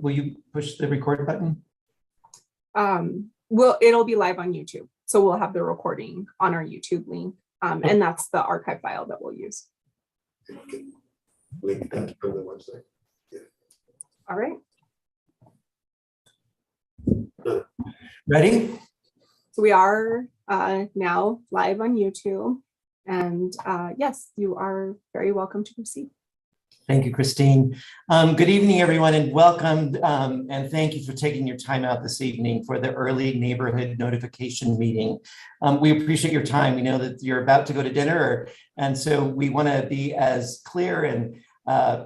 will you push the record button? It'll be live on YouTube. So we'll have the recording on our YouTube link. And that's the archive file that we'll use. Link that from the website. Yeah. All right. Ready? So we are now live on YouTube. And yes, you are very welcome to proceed. Thank you, Christine. Good evening, everyone, and welcome. And thank you for taking your time out this evening for the early neighborhood notification meeting. We appreciate your time. We know that you're about to go to dinner, and so we want to be as clear and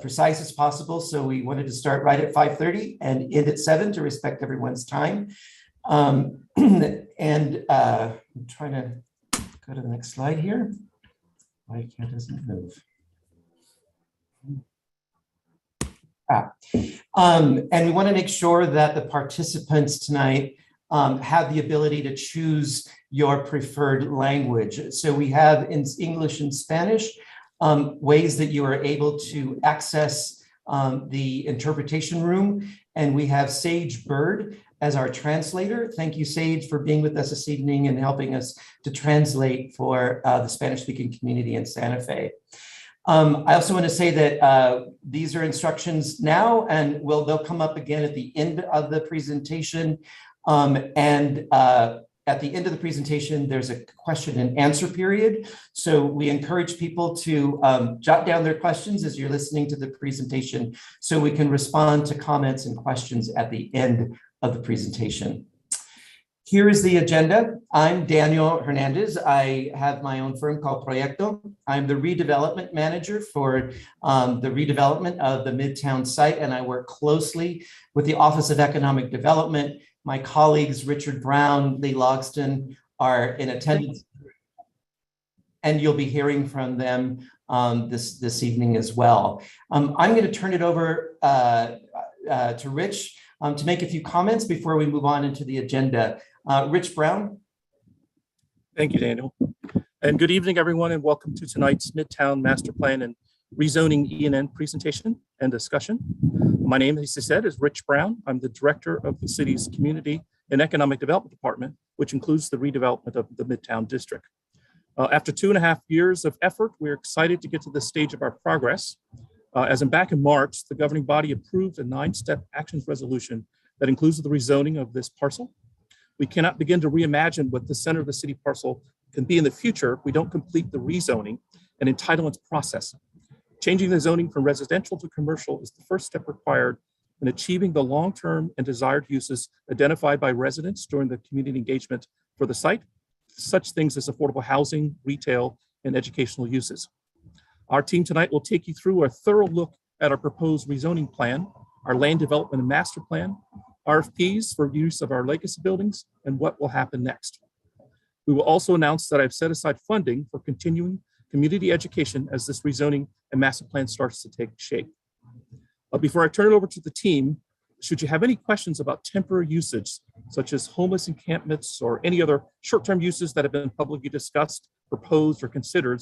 precise as possible. So we wanted to start right at 5:30 and end at 7 to respect everyone's time. I'm trying to go to the next slide here. Why can't it doesn't move? And we want to make sure that the participants tonight have the ability to choose your preferred language. So we have in English and Spanish ways that you are able to access the interpretation room. And we have Sage Bird as our translator. Thank you, Sage, for being with us this evening and helping us to translate for the Spanish-speaking community in Santa Fe. I also want to say that these are instructions now, and they'll come up again at the end of the presentation. At the end of the presentation, there's a question and answer period. So we encourage people to jot down their questions as you're listening to the presentation so we can respond to comments and questions at the end of the presentation. Here is the agenda. I'm Daniel Hernandez. I have my own firm called Proyecto. I'm the redevelopment manager for the redevelopment of the Midtown site, and I work closely with the Office of Economic Development. My colleagues, Richard Brown, Lee Logston, are in attendance, and you'll be hearing from them this evening as well. I'm going to turn it over to Rich to make a few comments before we move on into the agenda. Rich Brown. Thank you, Daniel. And good evening, everyone, and welcome to tonight's Midtown Master Plan and Rezoning ENN presentation and discussion. My name, as he said, is Rich Brown. I'm the director of the city's Community and Economic Development Department, which includes the redevelopment of the Midtown District. After 2.5 years of effort, we're excited to get to this stage of our progress. As in back in March, the governing body approved a 9-step actions resolution that includes the rezoning of this parcel. We cannot begin to reimagine what the center of the city parcel can be in the future if we don't complete the rezoning and entitlements process. Changing the zoning from residential to commercial is the first step required in achieving the long-term and desired uses identified by residents during the community engagement for the site, such things as affordable housing, retail, and educational uses. Our team tonight will take you through a thorough look at our proposed rezoning plan, our land development and master plan, RFPs for use of our legacy buildings, and what will happen next. We will also announce that I've set aside funding for continuing community education as this rezoning and master plan starts to take shape. Before I turn it over to the team, should you have any questions about temporary usage, such as homeless encampments or any other short-term uses that have been publicly discussed, proposed, or considered,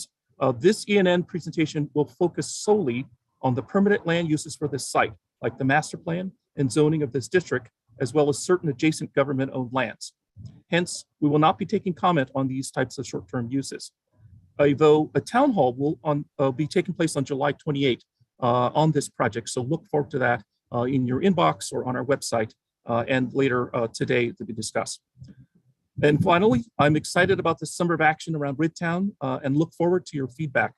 this ENN presentation will focus solely on the permanent land uses for this site, like the master plan and zoning of this district, as well as certain adjacent government-owned lands. Hence, we will not be taking comment on these types of short-term uses. Though a town hall will be taking place on July 28th on this project, so look forward to that in your inbox or on our website and later today to be discussed. And finally, I'm excited about the summer of action around Midtown and look forward to your feedback.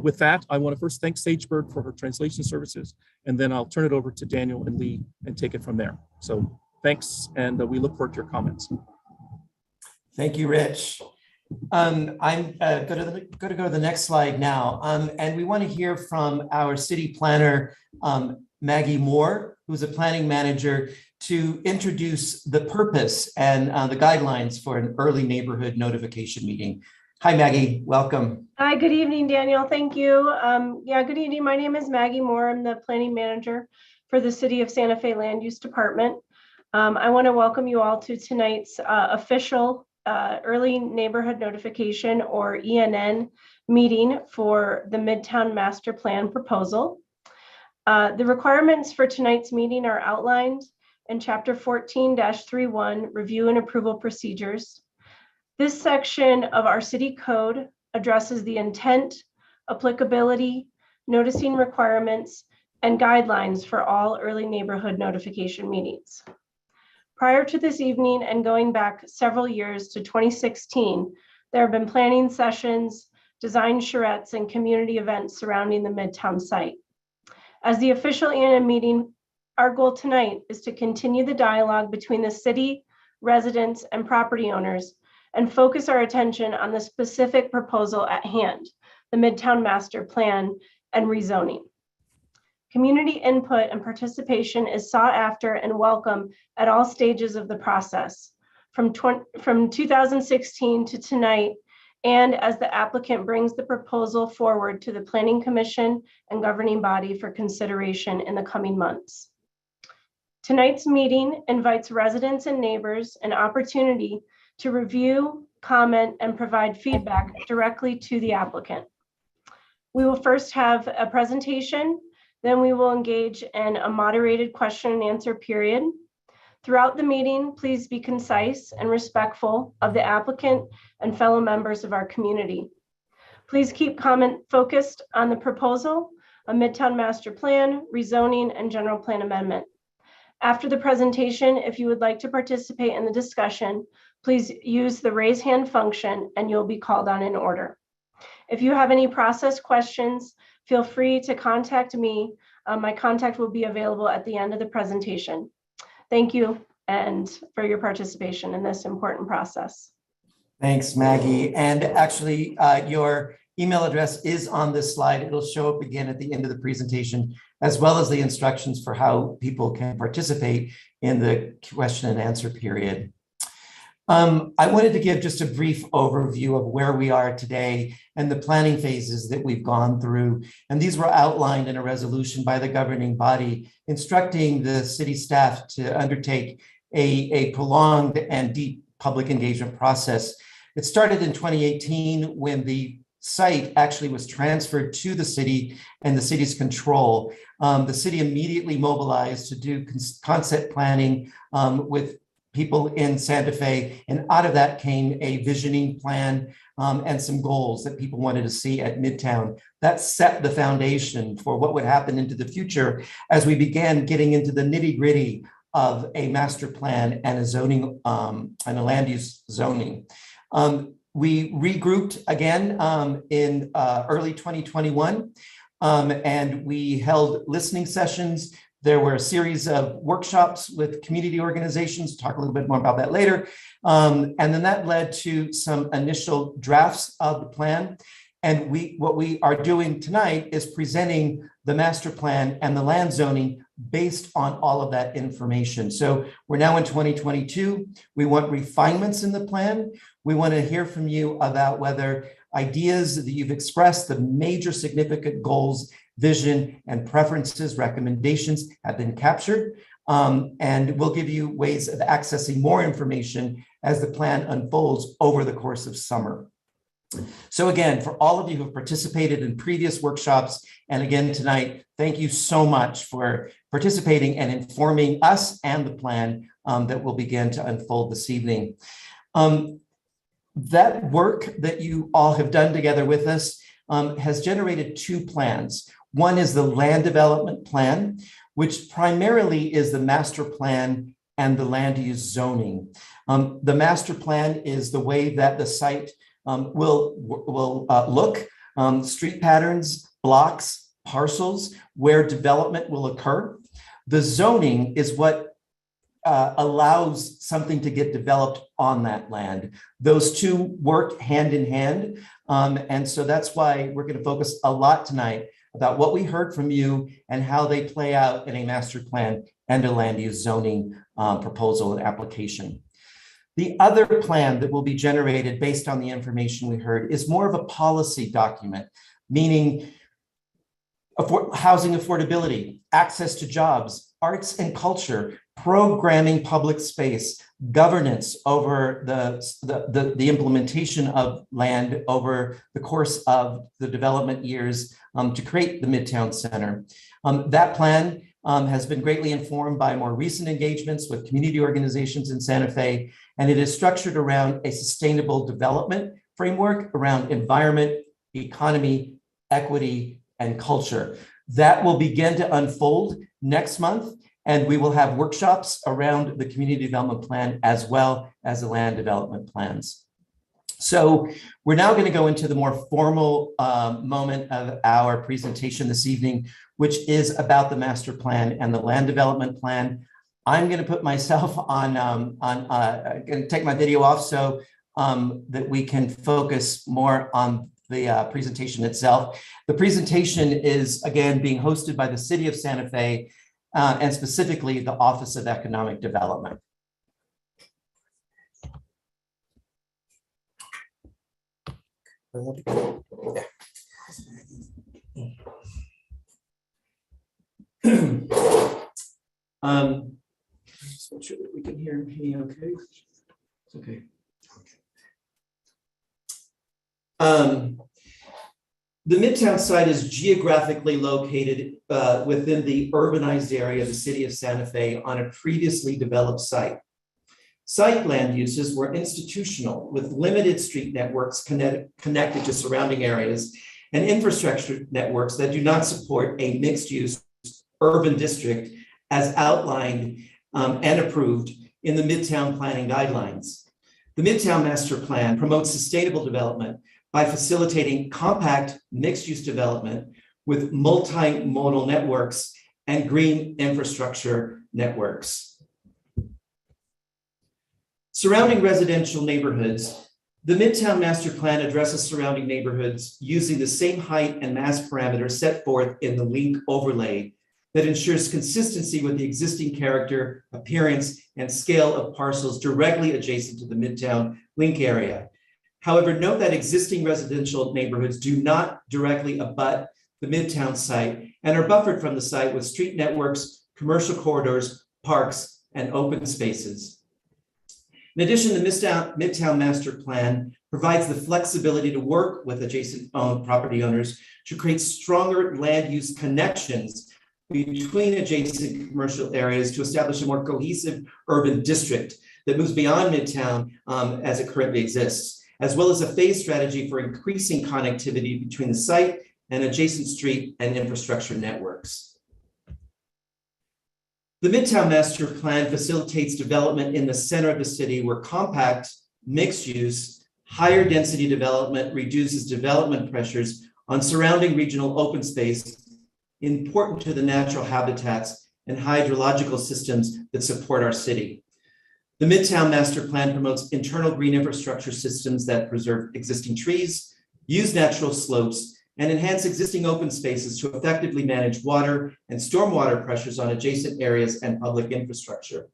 With that, I want to first thank Sagebird for her translation services, and then I'll turn it over to Daniel and Lee and take it from there. So thanks, and we look forward to your comments. Thank you, Rich. I'm going to go to the next slide now, and we want to hear from our city planner, Maggie Moore, who's a planning manager, to introduce the purpose and the guidelines for an early neighborhood notification meeting. Hi, Maggie. Welcome. Hi, good evening, Daniel. Thank you. Yeah, good evening. My name is Maggie Moore. I'm the planning manager for the City of Santa Fe Land Use Department. I want to welcome you all to tonight's official early neighborhood notification, or ENN, meeting for the Midtown Master Plan proposal. The requirements for tonight's meeting are outlined in Chapter 14-31, Review and Approval Procedures. This section of our city code addresses the intent, applicability, noticing requirements, and guidelines for all early neighborhood notification meetings. Prior to this evening and going back several years to 2016, there have been planning sessions, design charrettes, and community events surrounding the Midtown site. As the official ENN meeting, our goal tonight is to continue the dialogue between the city, residents, and property owners and focus our attention on the specific proposal at hand, the Midtown Master Plan and rezoning. Community input and participation is sought after and welcome at all stages of the process, from 2016 to tonight, and as the applicant brings the proposal forward to the Planning Commission and governing body for consideration in the coming months. Tonight's meeting invites residents and neighbors an opportunity to review, comment, and provide feedback directly to the applicant. We will first have a presentation, then we will engage in a moderated question and answer period. Throughout the meeting, please be concise and respectful of the applicant and fellow members of our community. Please keep comment focused on the proposal, a Midtown Master Plan, rezoning, and general plan amendment. After the presentation, if you would like to participate in the discussion, please use the raise hand function and you'll be called on in order. If you have any process questions, feel free to contact me. My contact will be available at the end of the presentation. Thank you and for your participation in this important process. Thanks, Maggie. And actually, your email address is on this slide. It'll show up again at the end of the presentation, as well as the instructions for how people can participate in the question and answer period. I wanted to give just a brief overview of where we are today and the planning phases that we've gone through. And these were outlined in a resolution by the governing body, instructing the city staff to undertake a prolonged and deep public engagement process. It started in 2018 when the site actually was transferred to the city and the city's control. The city immediately mobilized to do concept planning with people in Santa Fe, and out of that came a visioning plan and some goals that people wanted to see at Midtown. That set the foundation for what would happen into the future as we began getting into the nitty-gritty of a master plan and a zoning and a land use zoning. We regrouped again in early 2021, and we held listening sessions. There were a series of workshops with community organizations, talk a little bit more about that later. And then that led to some initial drafts of the plan. And what we are doing tonight is presenting the master plan and the land zoning based on all of that information. So we're now in 2022. We want refinements in the plan. We want to hear from you about whether ideas that you've expressed, the major significant goals, vision, and preferences, recommendations have been captured. And we'll give you ways of accessing more information as the plan unfolds over the course of summer. So again, for all of you who have participated in previous workshops, and again tonight, thank you so much for participating and informing us and the plan that will begin to unfold this evening. That work that you all have done together with us has generated two plans. One is the land development plan, which primarily is the master plan and the land use zoning. The master plan is the way that the site will look, street patterns, blocks, parcels, where development will occur. The zoning is what allows something to get developed on that land. Those two work hand in hand. And so that's why we're going to focus a lot tonight about what we heard from you and how they play out in a master plan and a land use zoning proposal and application. The other plan that will be generated based on the information we heard is more of a policy document, meaning housing affordability, access to jobs, arts and culture, programming public space, governance over the implementation of land over the course of the development years to create the Midtown Center. That plan has been greatly informed by more recent engagements with community organizations in Santa Fe, and it is structured around a sustainable development framework around environment, economy, equity, and culture. That will begin to unfold next month, and we will have workshops around the community development plan as well as the land development plans. So we're now going to go into the more formal moment of our presentation this evening, which is about the master plan and the land development plan. I'm going to put myself on going to take my video off so that we can focus more on the presentation itself. The presentation is, again, being hosted by the City of Santa Fe and specifically the Office of Economic Development. Just make sure that we can hear me okay. It's okay. The Midtown site is geographically located within the urbanized area of the city of Santa Fe on a previously developed site. Site land uses were institutional with limited street networks connected to surrounding areas and infrastructure networks that do not support a mixed-use urban district as outlined and approved in the Midtown planning guidelines. The Midtown Master Plan promotes sustainable development by facilitating compact mixed-use development with multimodal networks and green infrastructure networks. Surrounding residential neighborhoods, the Midtown Master Plan addresses surrounding neighborhoods using the same height and mass parameters set forth in the link overlay that ensures consistency with the existing character, appearance, and scale of parcels directly adjacent to the Midtown link area. However, note that existing residential neighborhoods do not directly abut the Midtown site and are buffered from the site with street networks, commercial corridors, parks, and open spaces. In addition, the Midtown Master Plan provides the flexibility to work with adjacent property owners to create stronger land use connections between adjacent commercial areas to establish a more cohesive urban district that moves beyond Midtown as it currently exists, as well as a phased strategy for increasing connectivity between the site and adjacent street and infrastructure networks. The Midtown Master Plan facilitates development in the center of the city where compact, mixed use, higher density development reduces development pressures on surrounding regional open space important to the natural habitats and hydrological systems that support our city. The Midtown Master Plan promotes internal green infrastructure systems that preserve existing trees, use natural slopes, and enhance existing open spaces to effectively manage water and stormwater pressures on adjacent areas and public infrastructure.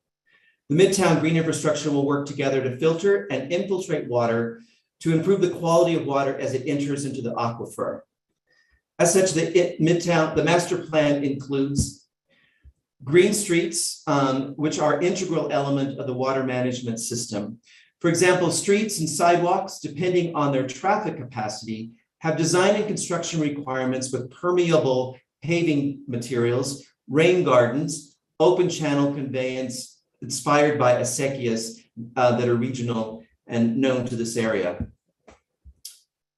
The Midtown green infrastructure will work together to filter and infiltrate water to improve the quality of water as it enters into the aquifer. As such, the master plan includes green streets, which are an integral element of the water management system. For example, streets and sidewalks, depending on their traffic capacity, have design and construction requirements with permeable paving materials, rain gardens, open channel conveyance inspired by acequias that are regional and known to this area.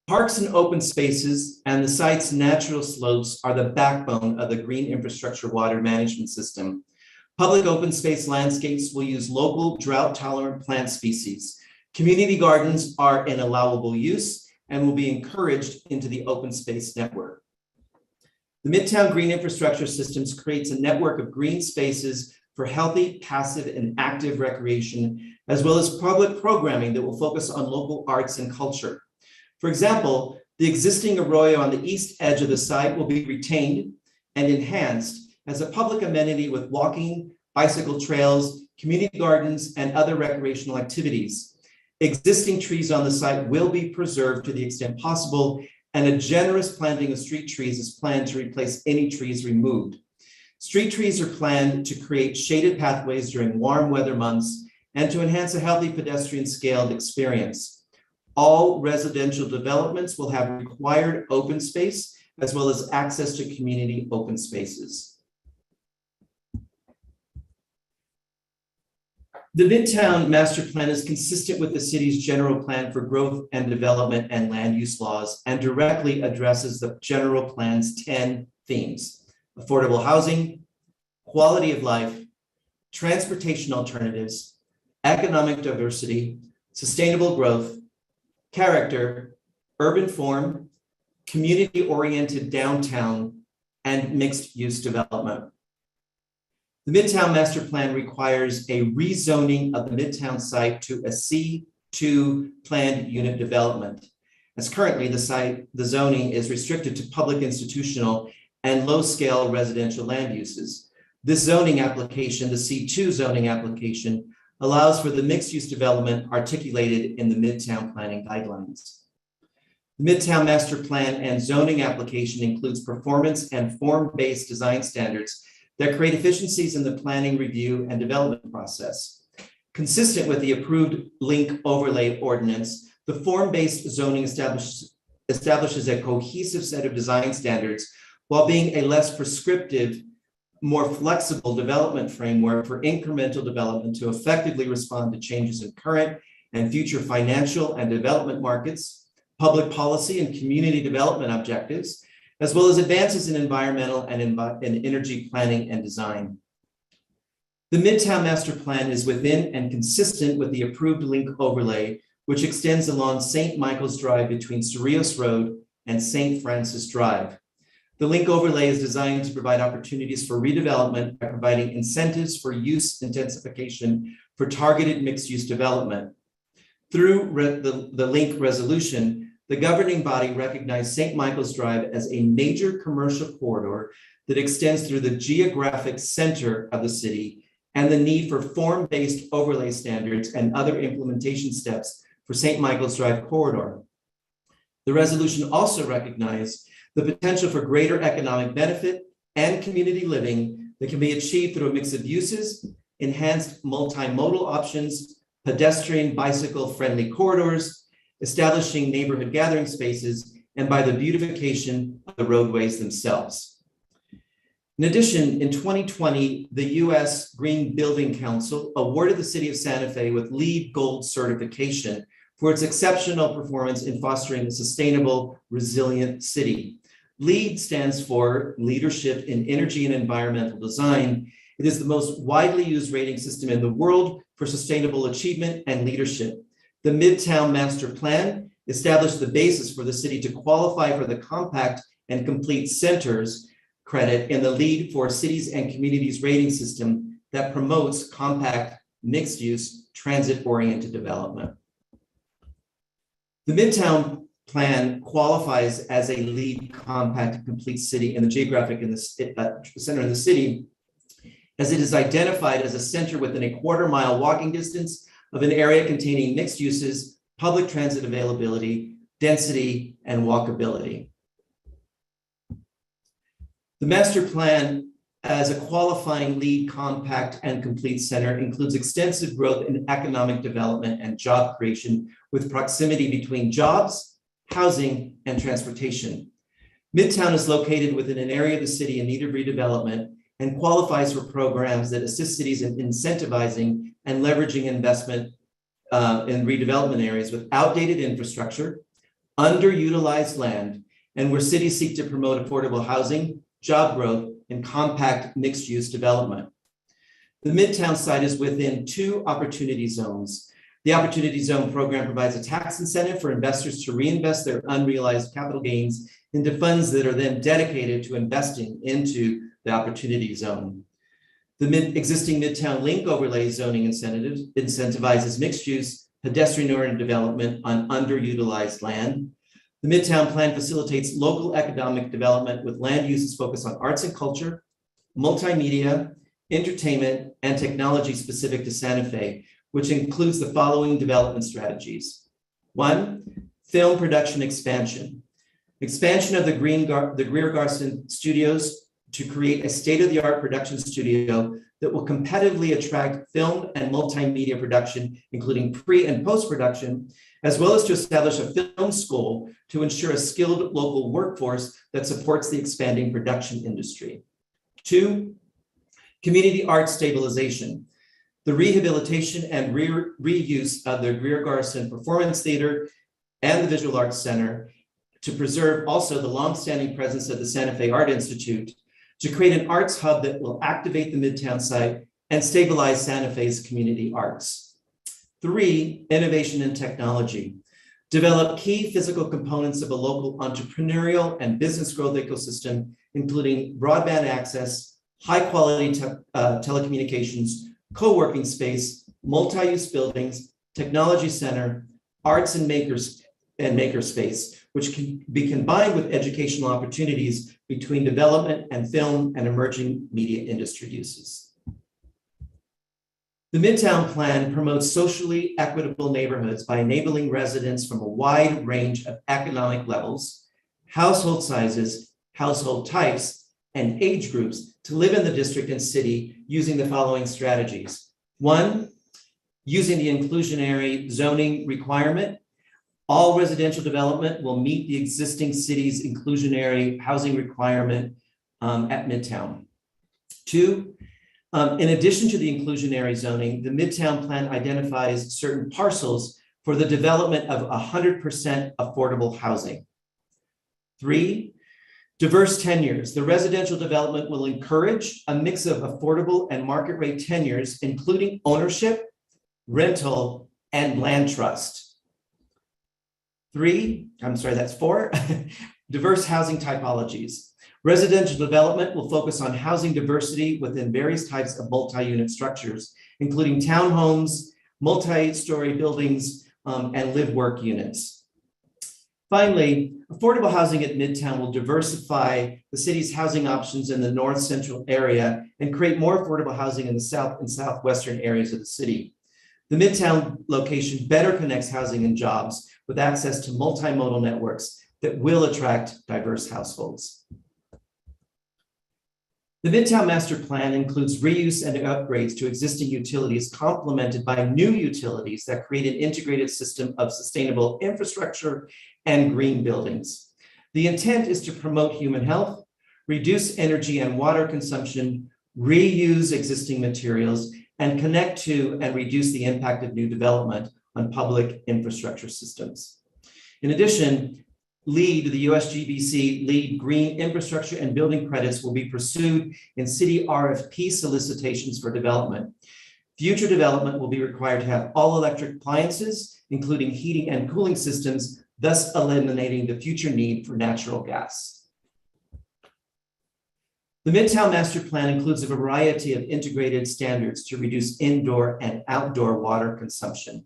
Parks and open spaces and the site's natural slopes are the backbone of the green infrastructure water management system. Public open space landscapes will use local drought-tolerant plant species. Community gardens are an allowable use and will be encouraged into the open space network. The Midtown Green Infrastructure Systems creates a network of green spaces for healthy, passive, and active recreation, as well as public programming that will focus on local arts and culture. For example, the existing arroyo on the east edge of the site will be retained and enhanced as a public amenity with walking, bicycle trails, community gardens, and other recreational activities. Existing trees on the site will be preserved to the extent possible, and a generous planting of street trees is planned to replace any trees removed. Street trees are planned to create shaded pathways during warm weather months and to enhance a healthy pedestrian scaled experience. All residential developments will have required open space as well as access to community open spaces. The Midtown Master Plan is consistent with the city's general plan for growth and development and land use laws and directly addresses the general plan's 10 themes: affordable housing, quality of life, transportation alternatives, economic diversity, sustainable growth, character, urban form, community-oriented downtown, and mixed-use development. The Midtown Master Plan requires a rezoning of the Midtown site to a C2 planned unit development. As currently the zoning is restricted to public institutional and low-scale residential land uses. This zoning application, the C2 zoning application, allows for the mixed-use development articulated in the Midtown planning guidelines. The Midtown Master Plan and zoning application includes performance and form-based design standards that create efficiencies in the planning, review, and development process. Consistent with the approved link overlay ordinance, the form-based zoning establishes a cohesive set of design standards while being a less prescriptive, more flexible development framework for incremental development to effectively respond to changes in current and future financial and development markets, public policy and community development objectives, as well as advances in environmental and energy planning and design. The Midtown Master Plan is within and consistent with the approved link overlay, which extends along St. Michael's Drive between Cerrillos Road and St. Francis Drive. The link overlay is designed to provide opportunities for redevelopment by providing incentives for use intensification for targeted mixed-use development. Through the link resolution, the governing body recognized St. Michael's Drive as a major commercial corridor that extends through the geographic center of the city and the need for form-based overlay standards and other implementation steps for St. Michael's Drive corridor. The resolution also recognized the potential for greater economic benefit and community living that can be achieved through a mix of uses, enhanced multimodal options, pedestrian bicycle friendly corridors, establishing neighborhood gathering spaces, and by the beautification of the roadways themselves. In addition, in 2020, the U.S. Green Building Council awarded the city of Santa Fe with LEED Gold certification for its exceptional performance in fostering a sustainable, resilient city. LEED stands for Leadership in Energy and Environmental Design. It is the most widely used rating system in the world for sustainable achievement and leadership. The Midtown Master Plan established the basis for the city to qualify for the Compact and Complete Centers credit in the LEED for Cities and Communities rating system that promotes compact, mixed-use, transit-oriented development. The Midtown Plan qualifies as a LEED compact and complete city in the geographic center of the city, as it is identified as a center within a quarter-mile walking distance of an area containing mixed uses, public transit availability, density, and walkability. The master plan as a qualifying LEED compact and complete center includes extensive growth in economic development and job creation with proximity between jobs, housing, and transportation. Midtown is located within an area of the city in need of redevelopment and qualifies for programs that assist cities in incentivizing and leveraging investment in redevelopment areas with outdated infrastructure, underutilized land, and where cities seek to promote affordable housing, job growth, and compact mixed-use development. The Midtown site is within 2 opportunity zones. The Opportunity Zone program provides a tax incentive for investors to reinvest their unrealized capital gains into funds that are then dedicated to investing into the Opportunity Zone. The existing Midtown Link Overlay zoning incentivizes mixed-use, pedestrian-oriented development on underutilized land. The Midtown Plan facilitates local economic development with land uses focused on arts and culture, multimedia, entertainment, and technology specific to Santa Fe, which includes the following development strategies. 1, film production expansion. Expansion of the Greer Garson Studios to create a state-of-the-art production studio that will competitively attract film and multimedia production, including pre- and post-production, as well as to establish a film school to ensure a skilled local workforce that supports the expanding production industry. 2, community arts stabilization. The rehabilitation and reuse of the Greer Garson Performance Theater and the Visual Arts Center to preserve also the longstanding presence of the Santa Fe Art Institute, to create an arts hub that will activate the Midtown site and stabilize Santa Fe's community arts. 3, innovation and technology. Develop key physical components of a local entrepreneurial and business growth ecosystem, including broadband access, high-quality telecommunications, co-working space, multi-use buildings, technology center, arts and maker space, which can be combined with educational opportunities between development and film and emerging media industry uses. The Midtown Plan promotes socially equitable neighborhoods by enabling residents from a wide range of economic levels, household sizes, household types, and age groups to live in the district and city using the following strategies. 1, using the inclusionary zoning requirement. All residential development will meet the existing city's inclusionary housing requirement at Midtown. 2, in addition to the inclusionary zoning, the Midtown Plan identifies certain parcels for the development of 100% affordable housing. 3, diverse tenures. The residential development will encourage a mix of affordable and market rate tenures, including ownership, rental, and land trust. 4, diverse housing typologies. Residential development will focus on housing diversity within various types of multi-unit structures, including townhomes, multi-story buildings, and live-work units. Finally, affordable housing at Midtown will diversify the city's housing options in the north central area and create more affordable housing in the south and southwestern areas of the city. The Midtown location better connects housing and jobs with access to multimodal networks that will attract diverse households. The Midtown Master Plan includes reuse and upgrades to existing utilities complemented by new utilities that create an integrated system of sustainable infrastructure and green buildings. The intent is to promote human health, reduce energy and water consumption, reuse existing materials, and connect to and reduce the impact of new development on public infrastructure systems. In addition, LEED, the USGBC LEED Green Infrastructure and Building Credits will be pursued in city RFP solicitations for development. Future development will be required to have all electric appliances, including heating and cooling systems, thus eliminating the future need for natural gas. The Midtown Master Plan includes a variety of integrated standards to reduce indoor and outdoor water consumption.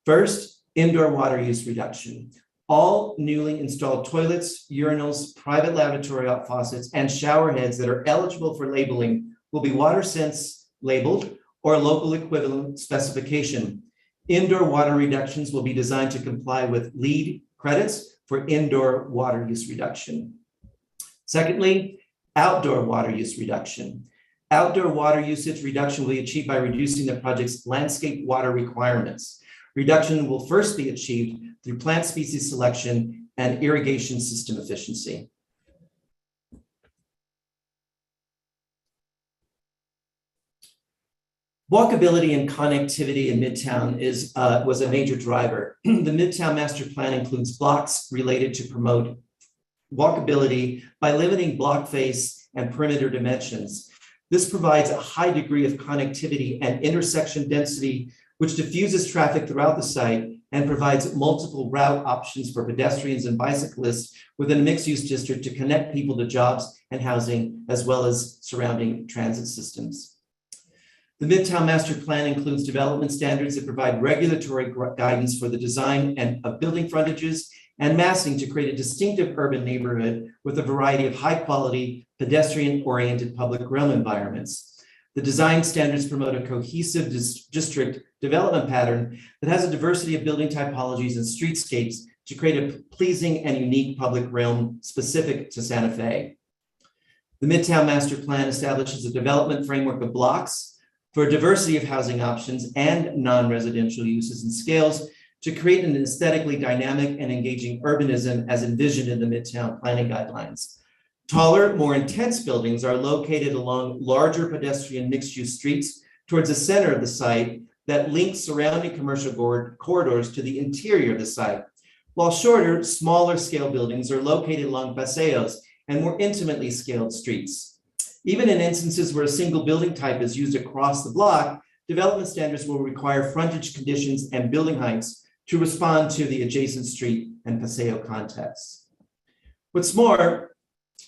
First, indoor water use reduction. All newly installed toilets, urinals, private lavatory faucets, and shower heads that are eligible for labeling will be WaterSense labeled or a local equivalent specification. Indoor water reductions will be designed to comply with LEED credits for indoor water use reduction. Secondly, outdoor water use reduction. Outdoor water usage reduction will be achieved by reducing the project's landscape water requirements. Reduction will first be achieved through plant species selection and irrigation system efficiency. Walkability and connectivity in Midtown was a major driver. The Midtown Master Plan includes blocks related to promote walkability by limiting block face and perimeter dimensions. This provides a high degree of connectivity and intersection density, which diffuses traffic throughout the site and provides multiple route options for pedestrians and bicyclists within a mixed-use district to connect people to jobs and housing, as well as surrounding transit systems. The Midtown Master Plan includes development standards that provide regulatory guidance for the design of building frontages and massing to create a distinctive urban neighborhood with a variety of high-quality, pedestrian-oriented public realm environments. The design standards promote a cohesive district development pattern that has a diversity of building typologies and streetscapes to create a pleasing and unique public realm specific to Santa Fe. The Midtown Master Plan establishes a development framework of blocks for a diversity of housing options and non-residential uses and scales to create an aesthetically dynamic and engaging urbanism as envisioned in the Midtown planning guidelines. Taller, more intense buildings are located along larger pedestrian mixed-use streets towards the center of the site that links surrounding commercial corridors to the interior of the site, while shorter, smaller scale buildings are located along paseos and more intimately scaled streets. Even in instances where a single building type is used across the block, development standards will require frontage conditions and building heights to respond to the adjacent street and paseo contexts. What's more,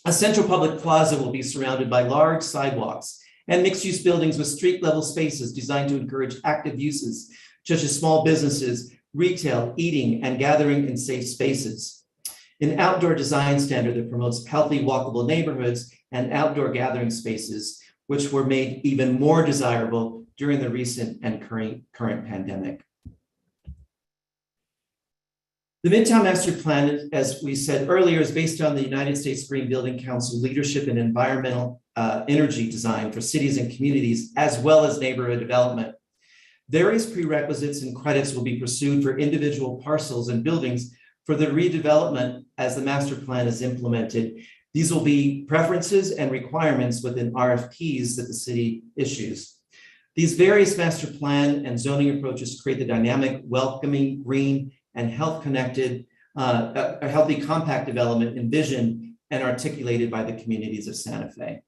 a central public plaza will be surrounded by large sidewalks and mixed-use buildings with street-level spaces designed to encourage active uses, such as small businesses, retail, eating, and gathering in safe spaces. An outdoor design standard that promotes healthy, walkable neighborhoods and outdoor gathering spaces, which were made even more desirable during the recent and current pandemic. The Midtown Master Plan, as we said earlier, is based on the United States Green Building Council leadership in environmental energy design for cities and communities, as well as neighborhood development. Various prerequisites and credits will be pursued for individual parcels and buildings for the redevelopment as the master plan is implemented. These will be preferences and requirements within RFPs that the city issues. These various master plan and zoning approaches create the dynamic, welcoming, green, and health-connected, a healthy compact development envisioned and articulated by the communities of Santa Fe.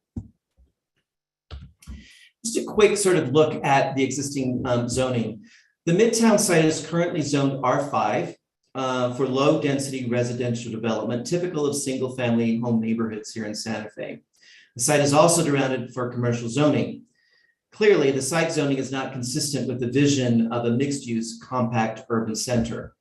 Just a quick sort of look at the existing zoning. The Midtown site is currently zoned R5 for low-density residential development, typical of single-family home neighborhoods here in Santa Fe. The site is also surrounded for commercial zoning. Clearly, the site zoning is not consistent with the vision of a mixed-use compact urban center.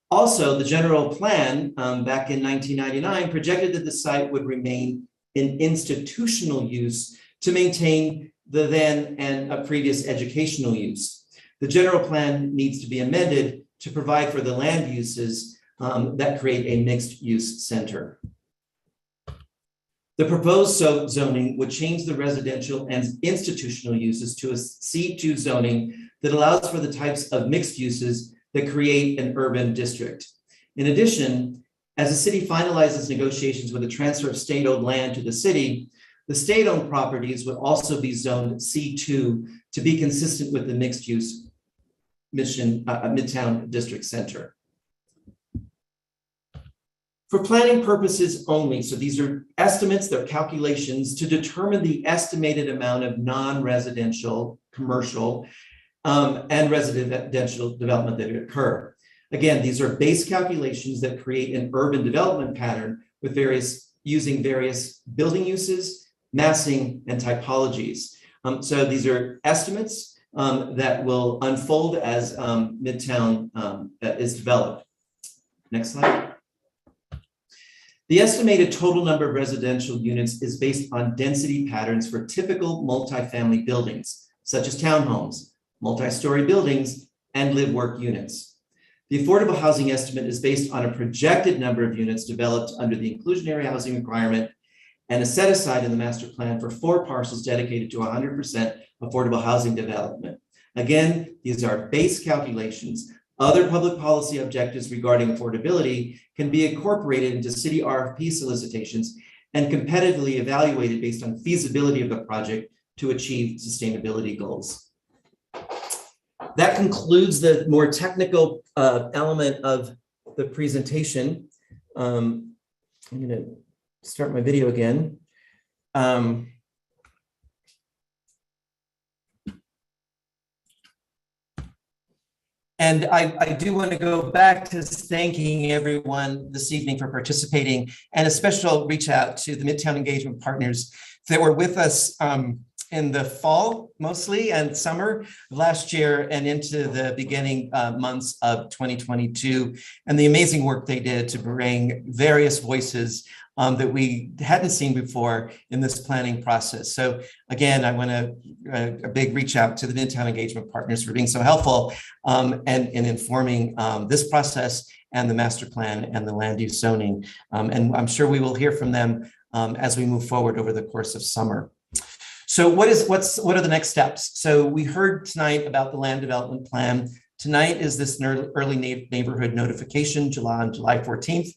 Also, the general plan back in 1999 projected that the site would remain in institutional use to maintain the then and a previous educational use. The general plan needs to be amended to provide for the land uses that create a mixed use center. The proposed zoning would change the residential and institutional uses to a C2 zoning that allows for the types of mixed uses that create an urban district. In addition, as the city finalizes negotiations with the transfer of state-owned land to the city, the state-owned properties would also be zoned C2 to be consistent with the mixed-use mission Midtown District Center. For planning purposes only, so these are estimates, they're calculations to determine the estimated amount of non-residential, commercial, and residential development that occur. Again, these are base calculations that create an urban development pattern with using various building uses, massing, and typologies. So these are estimates that will unfold as Midtown is developed. Next slide. The estimated total number of residential units is based on density patterns for typical multifamily buildings, such as townhomes, multi-story buildings, and live-work units. The affordable housing estimate is based on a projected number of units developed under the inclusionary housing requirement and is set aside in the master plan for 4 parcels dedicated to 100% affordable housing development. Again, these are base calculations. Other public policy objectives regarding affordability can be incorporated into city RFP solicitations and competitively evaluated based on feasibility of the project to achieve sustainability goals. That concludes the more technical element of the presentation. I'm going to start my video again. And I do want to go back to thanking everyone this evening for participating, and a special reach out to the Midtown engagement partners that were with us in the fall mostly and summer of last year and into the beginning months of 2022, and the amazing work they did to bring various voices that we hadn't seen before in this planning process. So again, I want to a big reach out to the Midtown engagement partners for being so helpful and in informing this process and the master plan and the land use zoning. And I'm sure we will hear from them as we move forward over the course of summer. So what are the next steps? So we heard tonight about the land development plan. Tonight is this early neighborhood notification, on July 14th.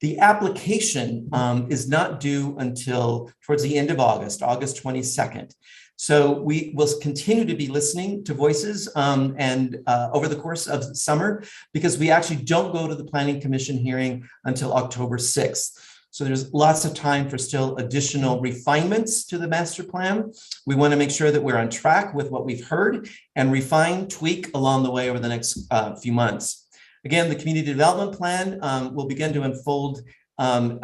The application is not due until towards the end of August 22nd. So we will continue to be listening to voices over the course of summer, because we actually don't go to the Planning Commission hearing until October 6th. So there's lots of time for still additional refinements to the master plan. We want to make sure that we're on track with what we've heard and refine, tweak along the way over the next few months. Again, the community development plan will begin to unfold in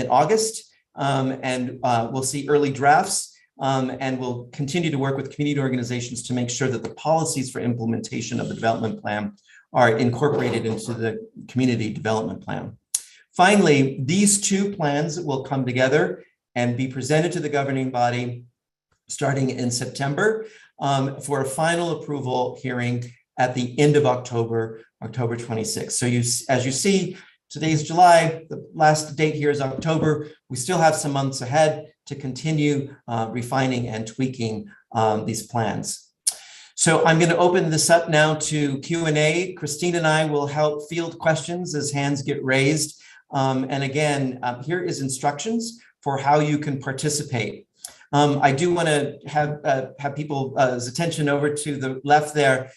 August, and we'll see early drafts, and we'll continue to work with community organizations to make sure that the policies for implementation of the development plan are incorporated into the community development plan. Finally, these two plans will come together and be presented to the governing body starting in September for a final approval hearing at the end of October 26th. So as you see, today's July, the last date here is October. We still have some months ahead to continue refining and tweaking these plans. So I'm going to open this up now to Q&A. Christine and I will help field questions as hands get raised. And again, here is instructions for how you can participate. I do want to have people's attention over to the left there.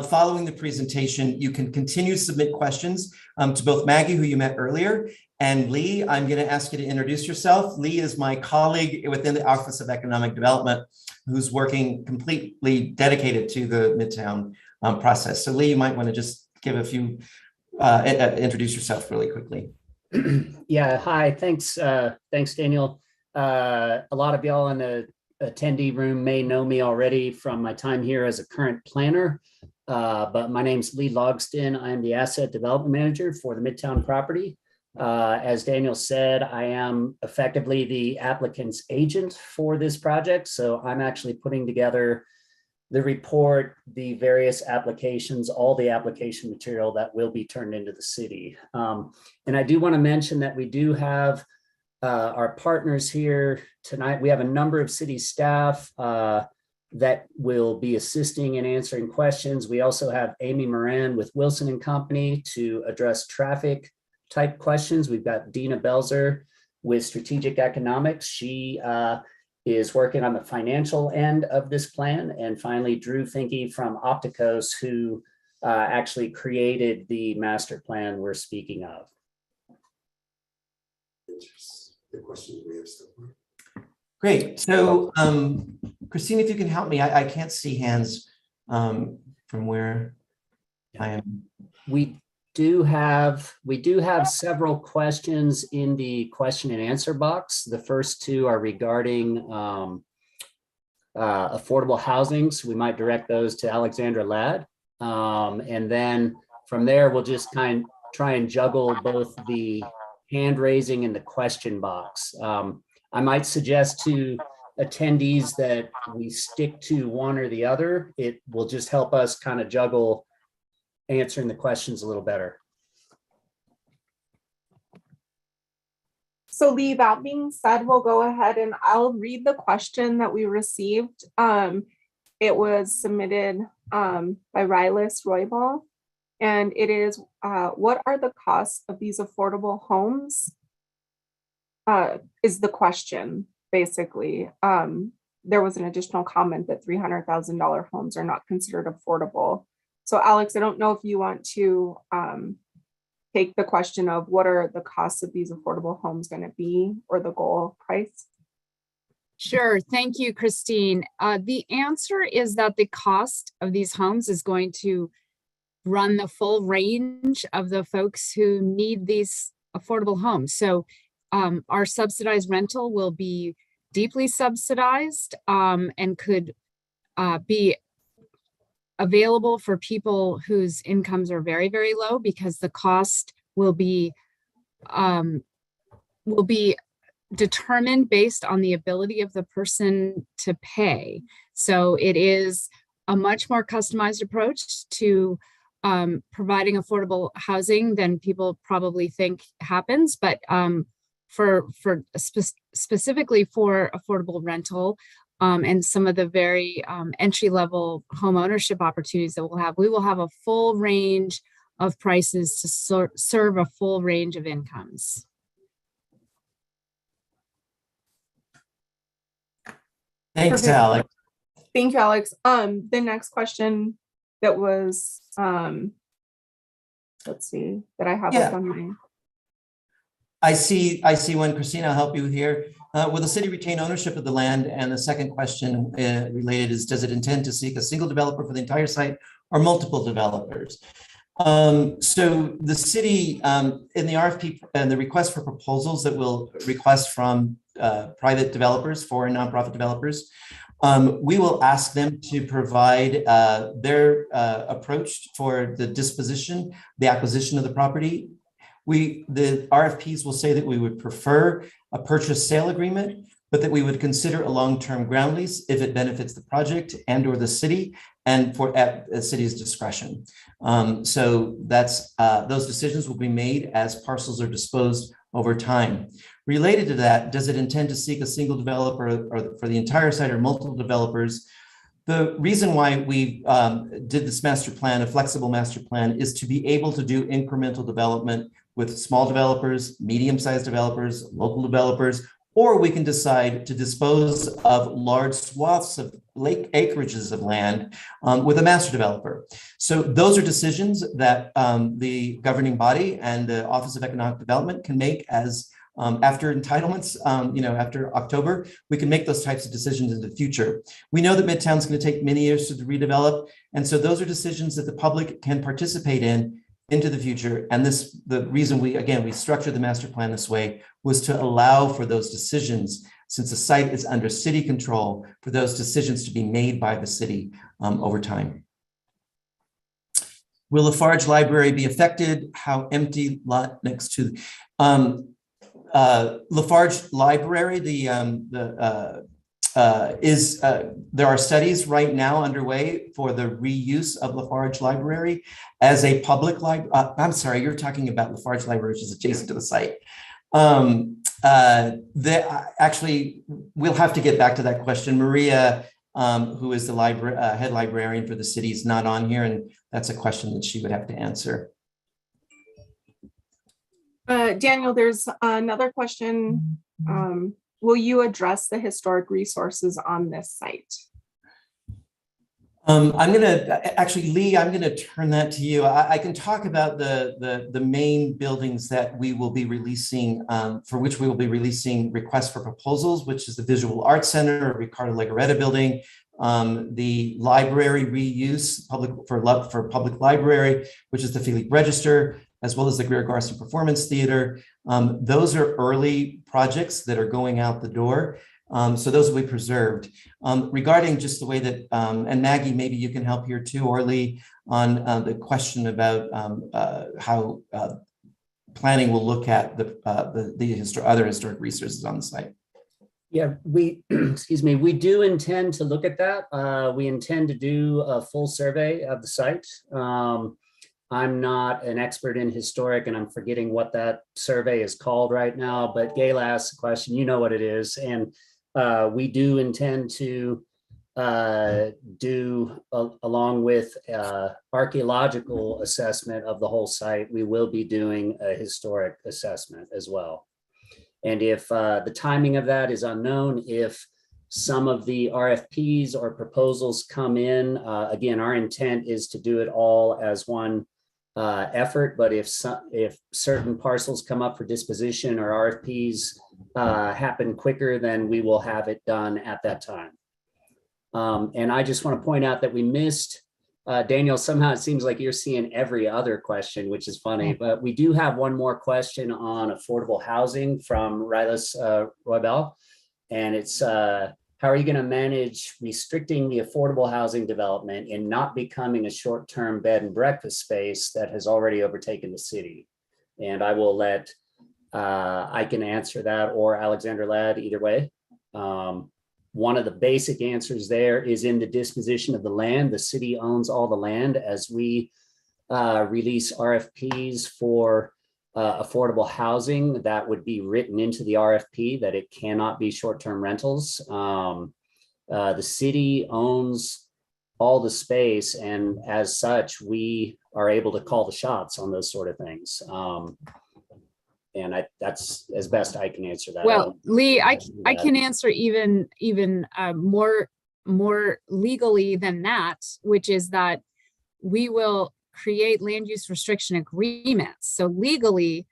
Following the presentation, you can continue to submit questions to both Maggie, who you met earlier, and Lee. I'm going to ask you to introduce yourself. Lee is my colleague within the Office of Economic Development, who's working completely dedicated to the Midtown process. So Lee, you might want to just give a few, introduce yourself really quickly. Yeah, hi, thanks Daniel. A lot of y'all in the attendee room may know me already from my time here as a current planner, but my name's Lee Logston. I'm the Asset Development Manager for the Midtown property. As Daniel said, I am effectively the applicant's agent for this project, so I'm actually putting together the report, the various applications, all the application material that will be turned into the city. And I do want to mention that we do have our partners here tonight. We have a number of city staff that will be assisting in answering questions. We also have Amy Moran with Wilson and Company to address traffic type questions. We've got Dina Belzer with Strategic Economics. She is working on the financial end of this plan. And finally, Drew Finke from Opticos, who actually created the master plan we're speaking of. The questions we have still. Great. So Christine, if you can help me, I can't see hands from where I am. We do have several questions in the question and answer box. The first two are regarding affordable housing. So we might direct those to Alexandra Ladd. And then from there, we'll just try and juggle both the hand raising and the question box. I might suggest to attendees that we stick to one or the other. It will just help us kind of juggle answering the questions a little better. So Lee, that being said, we'll go ahead and I'll read the question that we received. It was submitted by Rylis Roybal, and it is, what are the costs of these affordable homes? Is the question, basically. There was an additional comment that $300,000 homes are not considered affordable. So Alex, I don't know if you want to take the question of what are the costs of these affordable homes going to be, or the goal price? Sure. Thank you, Christine. The answer is that the cost of these homes is going to run the full range of the folks who need these affordable homes. So our subsidized rental will be deeply subsidized and could be available for people whose incomes are very, very low, because the cost will be determined based on the ability of the person to pay. So it is a much more customized approach to providing affordable housing than people probably think happens. But specifically for affordable rental, and some of the very entry-level home ownership opportunities that we'll have. We will have a full range of prices to serve a full range of incomes. Thanks, Perfect. Alex. Thank you, Alex. The next question that was, let's see, that I have Yeah. up on my. I see one, Christina, I'll help you here. Will the city retain ownership of the land? And the second question related is, does it intend to seek a single developer for the entire site or multiple developers? So the city, in the RFP and the request for proposals that we'll request from private developers, foreign nonprofit developers, we will ask them to provide their approach for the disposition, the acquisition of the property. The RFPs will say that we would prefer a purchase sale agreement, but that we would consider a long-term ground lease if it benefits the project and or the city, and at the city's discretion. So that's those decisions will be made as parcels are disposed over time. Related to that, does it intend to seek a single developer or for the entire site or multiple developers? The reason why we did this master plan, a flexible master plan, is to be able to do incremental development with small developers, medium-sized developers, local developers, or we can decide to dispose of large swaths of acreages of land with a master developer. So those are decisions that the governing body and the Office of Economic Development can make as after entitlements, after October, we can make those types of decisions in the future. We know that Midtown is going to take many years to redevelop. And so those are decisions that the public can participate in into the future. And the reason we structured the master plan this way was to allow for those decisions, since the site is under city control, for those decisions to be made by the city over time. Will Lafarge Library be affected? How empty lot next to Lafarge Library, there are studies right now underway for the reuse of Lafarge Library as a public library. I'm sorry, you're talking about Lafarge Library, which is adjacent to the site. Actually, we'll have to get back to that question. Maria, who is the head librarian for the city, is not on here, and that's a question that she would have to answer. Daniel, there's another question. Will you address the historic resources on this site? I'm going to actually, Lee, I'm going to turn that to you. I can talk about the main buildings that we will be releasing, for which we will be releasing requests for proposals, which is the Visual Arts Center, Ricardo Legarreta building, the library reuse for public library, which is the Philippe Register, as well as the Greer Garson Performance Theater. Those are early projects that are going out the door. So those will be preserved. Regarding just the way that, and Maggie, maybe you can help here too, or Lee, on the question about how planning will look at the other historic resources on the site. Yeah, we do intend to look at that. We intend to do a full survey of the site. I'm not an expert in historic, and I'm forgetting what that survey is called right now, but Gala asked the question, you know what it is. And we do intend to do, along with archaeological assessment of the whole site, we will be doing a historic assessment as well. And if the timing of that is unknown, if some of the RFPs or proposals come in, again, our intent is to do it all as one effort, but if certain parcels come up for disposition or RFPs happen quicker, then we will have it done at that time. And I just want to point out that we missed, Daniel, somehow it seems like you're seeing every other question, which is funny, but we do have one more question on affordable housing from Rylas Roybal, and it's, how are you going to manage restricting the affordable housing development and not becoming a short-term bed and breakfast space that has already overtaken the city? And I will let, I can answer that, or Alexander Ladd, either way. One of the basic answers there is in the disposition of the land. The city owns all the land. As we release RFPs for affordable housing, that would be written into the RFP that it cannot be short-term rentals. The city owns all the space, and as such, we are able to call the shots on those sort of things. And that's as best I can answer that. Well, Lee, I can answer even more legally than that, which is that we will create land use restriction agreements. So legally,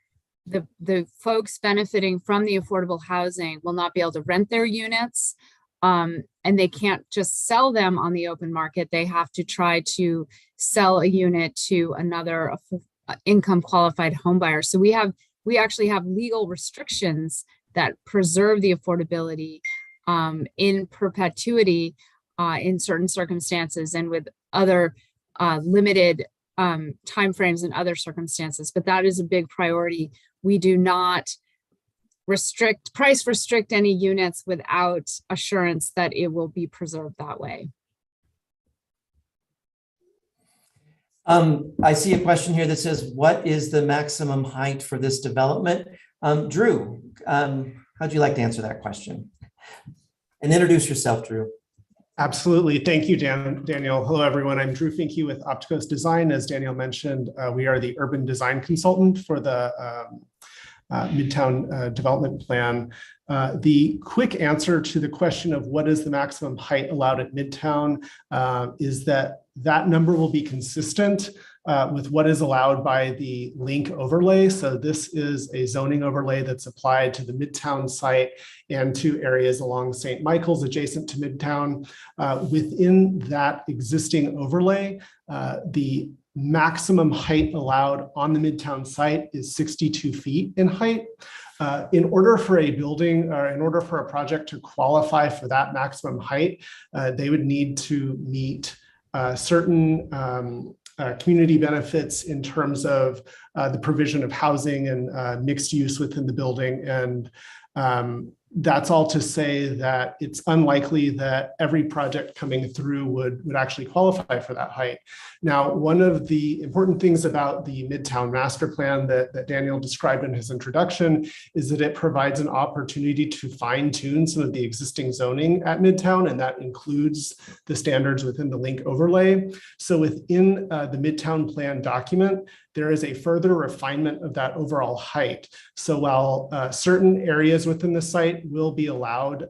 the folks benefiting from the affordable housing will not be able to rent their units, and they can't just sell them on the open market. They have to try to sell a unit to another income qualified home buyer. So we actually have legal restrictions that preserve the affordability in perpetuity in certain circumstances and with other limited timeframes and other circumstances. But that is a big priority. We do not price restrict any units without assurance that it will be preserved that way. I see a question here that says, what is the maximum height for this development? Drew, how'd you like to answer that question? And introduce yourself, Drew. Absolutely. Thank you, Daniel. Hello, everyone. I'm Drew Finke with Opticos Design. As Daniel mentioned, we are the urban design consultant for the Midtown development plan. The quick answer to the question of what is the maximum height allowed at Midtown is that number will be consistent with what is allowed by the link overlay. So this is a zoning overlay that's applied to the Midtown site and to areas along St. Michael's adjacent to Midtown. Within that existing overlay, the maximum height allowed on the Midtown site is 62 feet in height. In order for a building or in order for a project to qualify for that maximum height, they would need to meet certain community benefits in terms of the provision of housing and mixed use within the building. And that's all to say that it's unlikely that every project coming through would actually qualify for that height. Now, one of the important things about the Midtown Master Plan that Daniel described in his introduction is that it provides an opportunity to fine tune some of the existing zoning at Midtown, and that includes the standards within the link overlay. So within the Midtown Plan document, there is a further refinement of that overall height. So while certain areas within the site will be allowed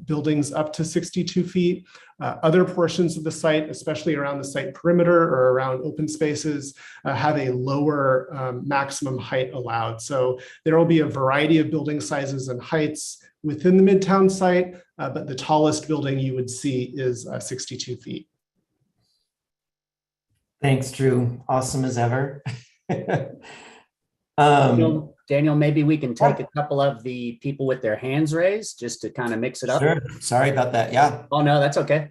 buildings up to 62 feet, other portions of the site, especially around the site perimeter or around open spaces, have a lower maximum height allowed. So there will be a variety of building sizes and heights within the Midtown site, but the tallest building you would see is 62 feet. Thanks, Drew. Awesome as ever. Daniel, maybe we can take a couple of the people with their hands raised just to kind of mix it up. Sure. Sorry about that. Yeah. Oh, no, that's okay.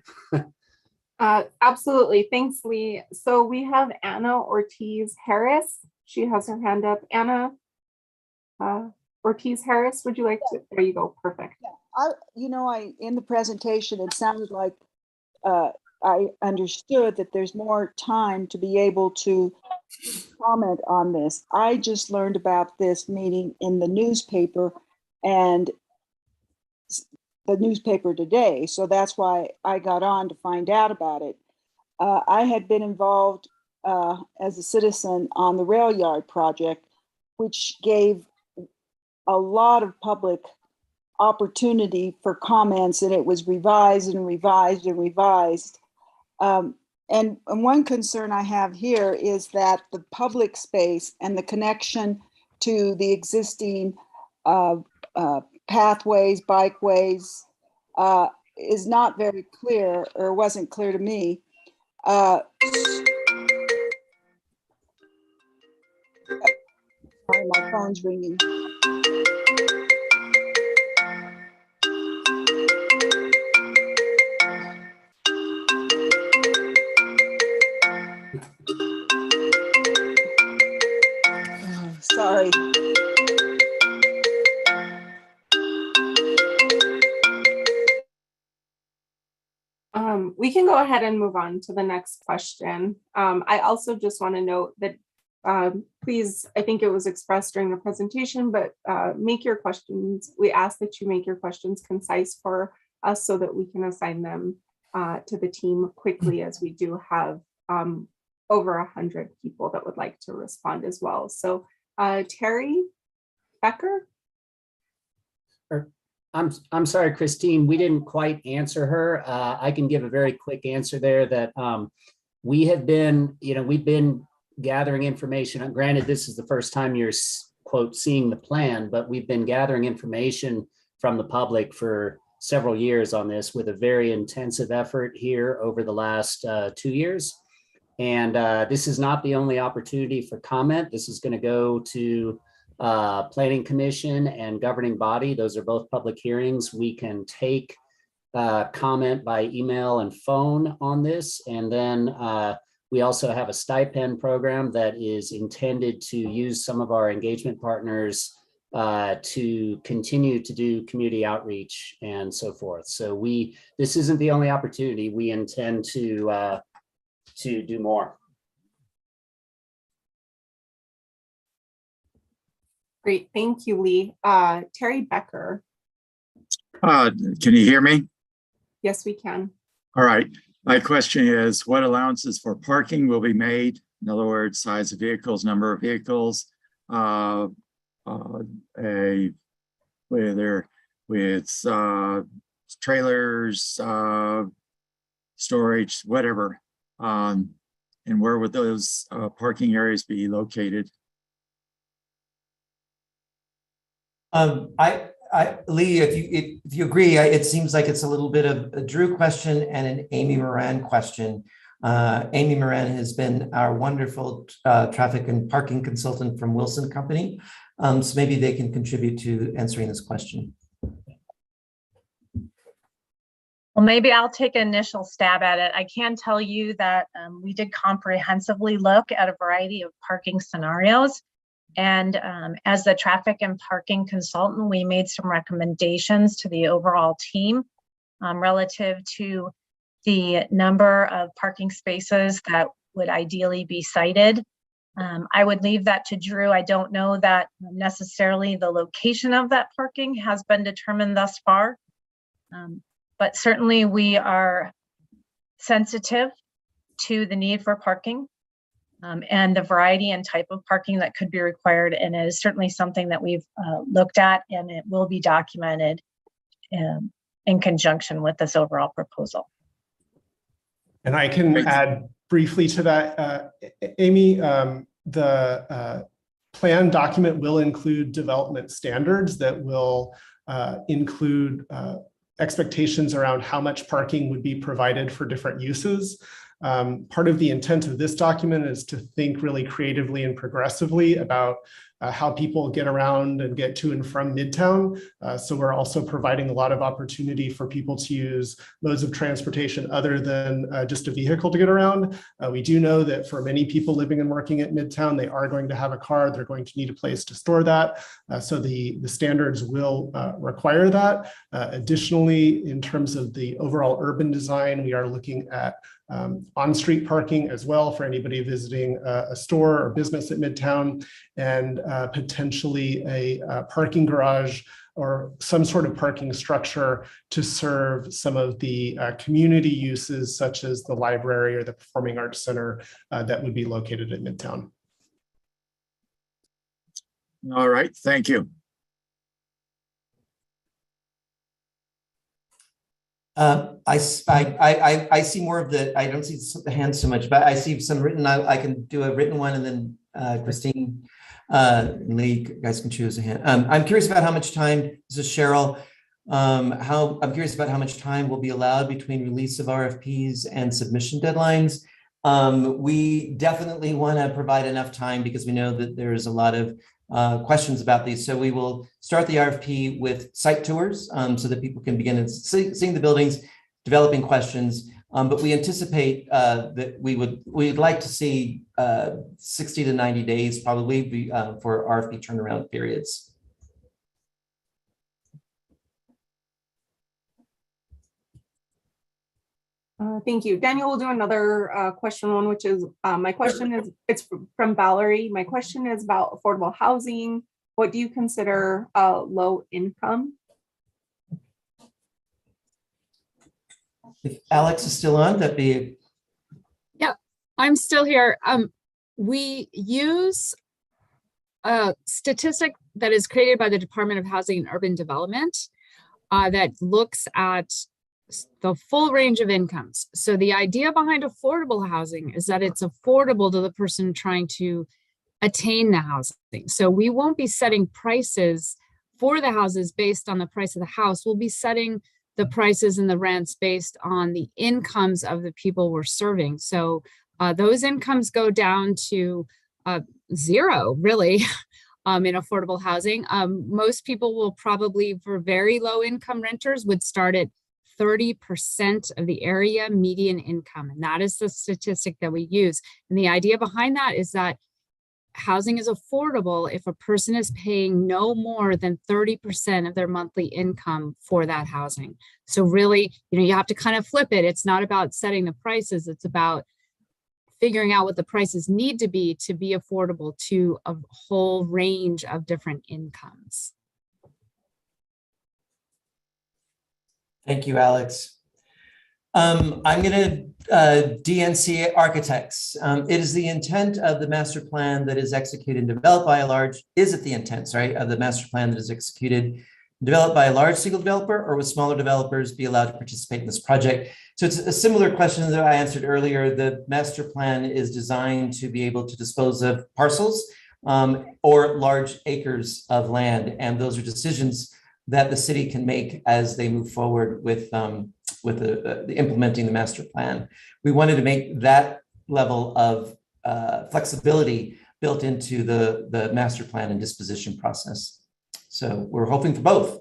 Absolutely. Thanks, Lee. So we have Anna Ortiz Harris. She has her hand up. Anna Ortiz Harris, would you like to? There you go. Perfect. Yeah, in the presentation, it sounded like I understood that there's more time to be able to comment on this. I just learned about this meeting in the newspaper and the newspaper today. So that's why I got on to find out about it. I had been involved as a citizen on the rail yard project, which gave a lot of public opportunity for comments, and it was revised and revised and revised. And one concern I have here is that the public space and the connection to the existing pathways, bikeways is not very clear, or wasn't clear to me. Sorry, my phone's ringing. Sorry. We can go ahead and move on to the next question. I also just want to note that Please, I think it was expressed during the presentation, but make your questions. We ask that you make your questions concise for us so that we can assign them to the team quickly, as we do have over 100 people that would like to respond as well. So Terry Becker. I'm sorry, Christine, we didn't quite answer her. I can give a very quick answer there that we have been, we've been gathering information. Granted, this is the first time you're, quote, seeing the plan, but we've been gathering information from the public for several years on this with a very intensive effort here over the last 2 years. And this is not the only opportunity for comment. This is going to go to Planning Commission and governing body. Those are both public hearings. We can take comment by email and phone on this. And then we also have a stipend program that is intended to use some of our engagement partners to continue to do community outreach and so forth. So this isn't the only opportunity. We intend to do more. Great, thank you, Lee. Terry Becker. Can you hear me? Yes, we can. All right. My question is, what allowances for parking will be made? In other words, size of vehicles, number of vehicles, whether with trailers, storage, whatever. And where would those parking areas be located? Lee, if you agree, it seems like it's a little bit of a Drew question and an Amy Moran question. Amy Moran has been our wonderful traffic and parking consultant from Wilson Company. So maybe they can contribute to answering this question. Well, maybe I'll take an initial stab at it. I can tell you that we did comprehensively look at a variety of parking scenarios. And as the traffic and parking consultant, we made some recommendations to the overall team relative to the number of parking spaces that would ideally be cited. I would leave that to Drew. I don't know that necessarily the location of that parking has been determined thus far, but certainly we are sensitive to the need for parking. And the variety and type of parking that could be required. And it is certainly something that we've looked at, and it will be documented in conjunction with this overall proposal. And I can add briefly to that, Amy, the plan document will include development standards that will include expectations around how much parking would be provided for different uses. Part of the intent of this document is to think really creatively and progressively about how people get around and get to and from Midtown. So we're also providing a lot of opportunity for people to use modes of transportation other than just a vehicle to get around. We do know that for many people living and working at Midtown, they are going to have a car. They're going to need a place to store that. So the standards will require that. Additionally, in terms of the overall urban design, we are looking at on-street parking as well for anybody visiting a store or business at Midtown, and potentially a parking garage or some sort of parking structure to serve some of the community uses such as the library or the Performing Arts Center that would be located at Midtown. All right, thank you. I see more of the, I don't see the hands so much, but I see some written. I can do a written one, and then Christine, Lee, you guys can choose a hand. I'm curious about how much time, this is Cheryl, I'm curious about how much time will be allowed between release of RFPs and submission deadlines. We definitely want to provide enough time because we know that there's a lot of questions about these. So we will start the RFP with site tours so that people can begin seeing the buildings, developing questions. But we anticipate that we'd like to see 60 to 90 days probably for RFP turnaround periods. Thank you. Daniel will do another question one, which is, my question is, it's from Valerie. My question is about affordable housing. What do you consider low income? If Alex is still on, that'd be. Yeah, I'm still here. We use a statistic that is created by the Department of Housing and Urban Development that looks at the full range of incomes. So the idea behind affordable housing is that it's affordable to the person trying to attain the housing. So we won't be setting prices for the houses based on the price of the house. We'll be setting the prices and the rents based on the incomes of the people we're serving. So those incomes go down to zero, really, in affordable housing. Most people will probably, for very low income renters, would start at 30% of the area median income. And that is the statistic that we use. And the idea behind that is that housing is affordable if a person is paying no more than 30% of their monthly income for that housing. So really, you have to kind of flip it. It's not about setting the prices. It's about figuring out what the prices need to be affordable to a whole range of different incomes. Thank you, Alex. I'm going to DNC architects. It is the intent of the master plan that is executed and developed by a large, is it the intent, sorry, of the master plan that is executed, developed by a large single developer, or will smaller developers be allowed to participate in this project? So it's a similar question that I answered earlier. The master plan is designed to be able to dispose of parcels or large acres of land. And those are decisions that the city can make as they move forward with the implementing the master plan. We wanted to make that level of flexibility built into the master plan and disposition process. So we're hoping for both.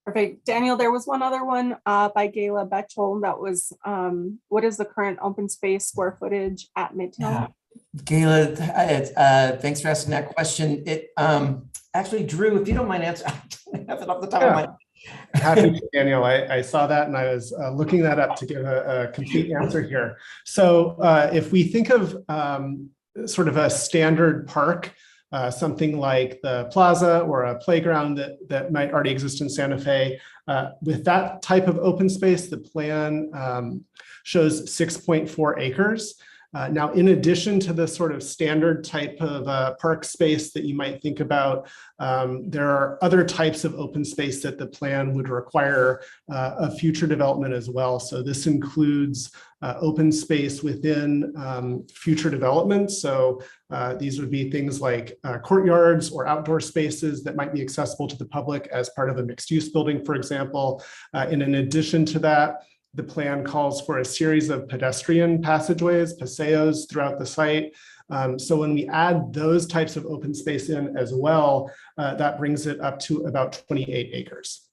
Perfect. Daniel, there was one other one by Gala Betchel that was, what is the current open space square footage at Midtown? Yeah. Gala, thanks for asking that question. It actually, Drew, if you don't mind answering, I have it off the top of my head. Happy to, Daniel. I saw that and I was looking that up to give a complete answer here. So if we think of sort of a standard park, something like the plaza or a playground that might already exist in Santa Fe, with that type of open space, the plan shows 6.4 acres. Now, in addition to the sort of standard type of park space that you might think about, there are other types of open space that the plan would require a future development as well. So this includes open space within future development. So these would be things like courtyards or outdoor spaces that might be accessible to the public as part of a mixed use building, for example. And in addition to that, the plan calls for a series of pedestrian passageways, paseos throughout the site. So when we add those types of open space in as well, that brings it up to about 28 acres.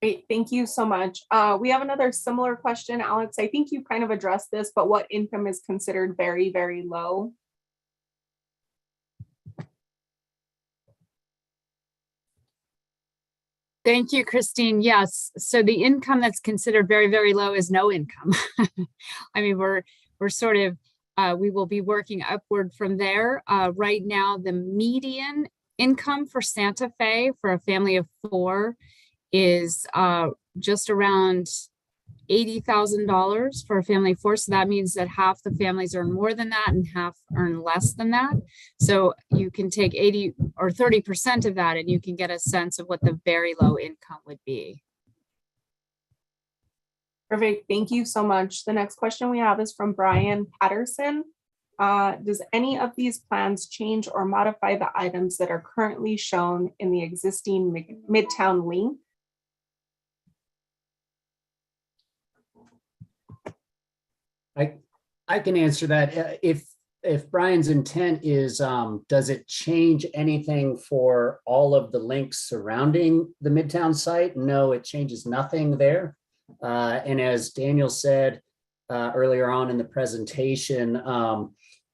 Great, thank you so much. We have another similar question, Alex. I think you kind of addressed this, but what income is considered very, very low? Thank you, Christine. Yes. So the income that's considered very, very low is no income. I mean, we're sort of, we will be working upward from there. Right now, the median income for Santa Fe for a family of 4 is just around $80,000 for a family of 4. So that means that half the families earn more than that and half earn less than that. So you can take 80 or 30% of that and you can get a sense of what the very low income would be. Perfect. Thank you so much. The next question we have is from Brian Patterson. Does any of these plans change or modify the items that are currently shown in the existing Midtown link? I can answer that. If Brian's intent is, does it change anything for all of the links surrounding the Midtown site? No, it changes nothing there. And as Daniel said earlier on in the presentation,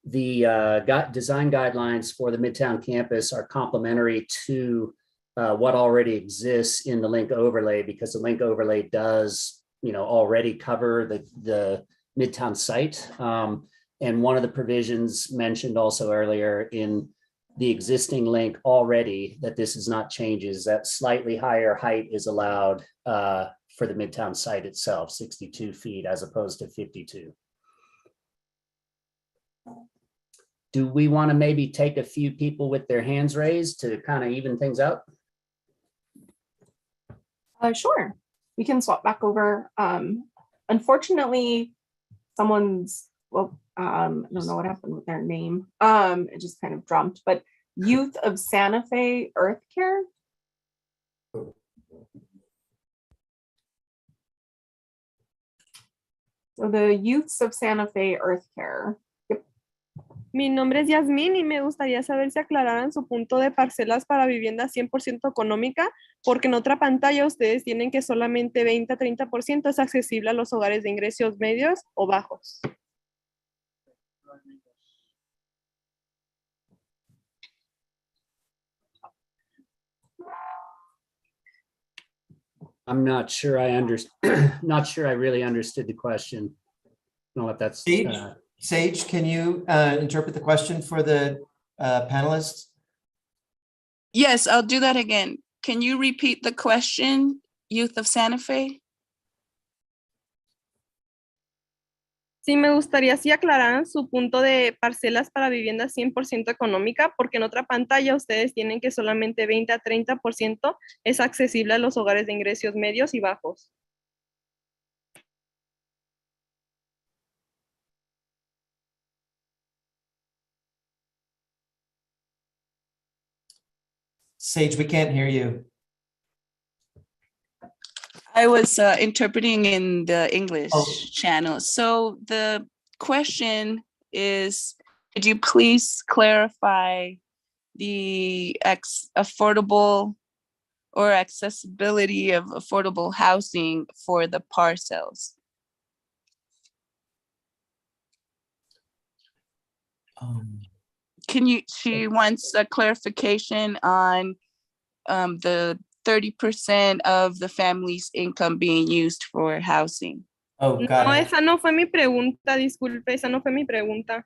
The design guidelines for the Midtown campus are complementary to what already exists in the link overlay, because the link overlay does, already cover the Midtown site. And one of the provisions mentioned also earlier in the existing link already, that this is not changes, that slightly higher height is allowed for the Midtown site itself, 62 feet as opposed to 52. Do we want to maybe take a few people with their hands raised to kind of even things out? Sure, we can swap back over. Unfortunately, someone's, I don't know what happened with their name. It just kind of jumped, but Youth of Santa Fe Earth Care. So the Youths of Santa Fe Earth Care. Mi nombre es Yasmín y me gustaría saber si aclararan su punto de parcelas para vivienda 100% económica, porque en otra pantalla ustedes tienen que solamente 20 a 30% es accesible a los hogares de ingresos medios o bajos. I'm not sure I not sure I really understood the question. I don't know if that's Sage, can you interpret the question for the panelists? Yes, I'll do that again. Can you repeat the question, Youth of Santa Fe? Sí, me gustaría si aclararan su punto de parcelas para vivienda 100% económica, porque en otra pantalla ustedes tienen que solamente 20 a 30% es accesible a los hogares de ingresos medios y bajos. Sage, we can't hear you. I was interpreting in the English channel. So the question is, could you please clarify the affordable or accessibility of affordable housing for the parcels? She wants a clarification on the 30% of the family's income being used for housing. Oh, got No, it. esa no fue mi pregunta, disculpe, esa no fue mi pregunta.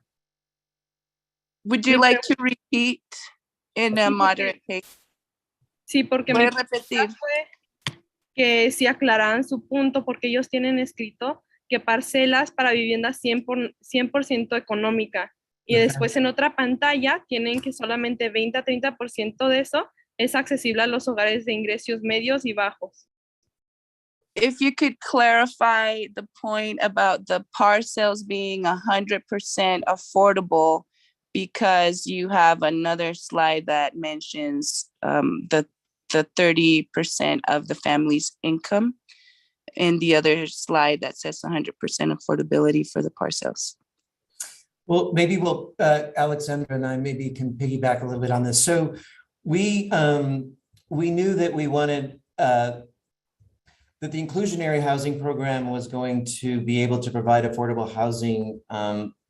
Would you like to repeat in a moderate pace? Sí, porque mi pregunta fue que si aclararan su punto, porque ellos tienen escrito que parcelas para vivienda 100% económica. Y después en otra pantalla tienen que solamente 20 a 30% de eso es accesible a los hogares de ingresos medios y bajos. If you could clarify the point about the parcels being 100% affordable, because you have another slide that mentions the 30% of the family's income, and the other slide that says 100% affordability for the parcels. Well, maybe we'll, Alexandra and I maybe can piggyback a little bit on this. So we knew that we wanted, that the inclusionary housing program was going to be able to provide affordable housing.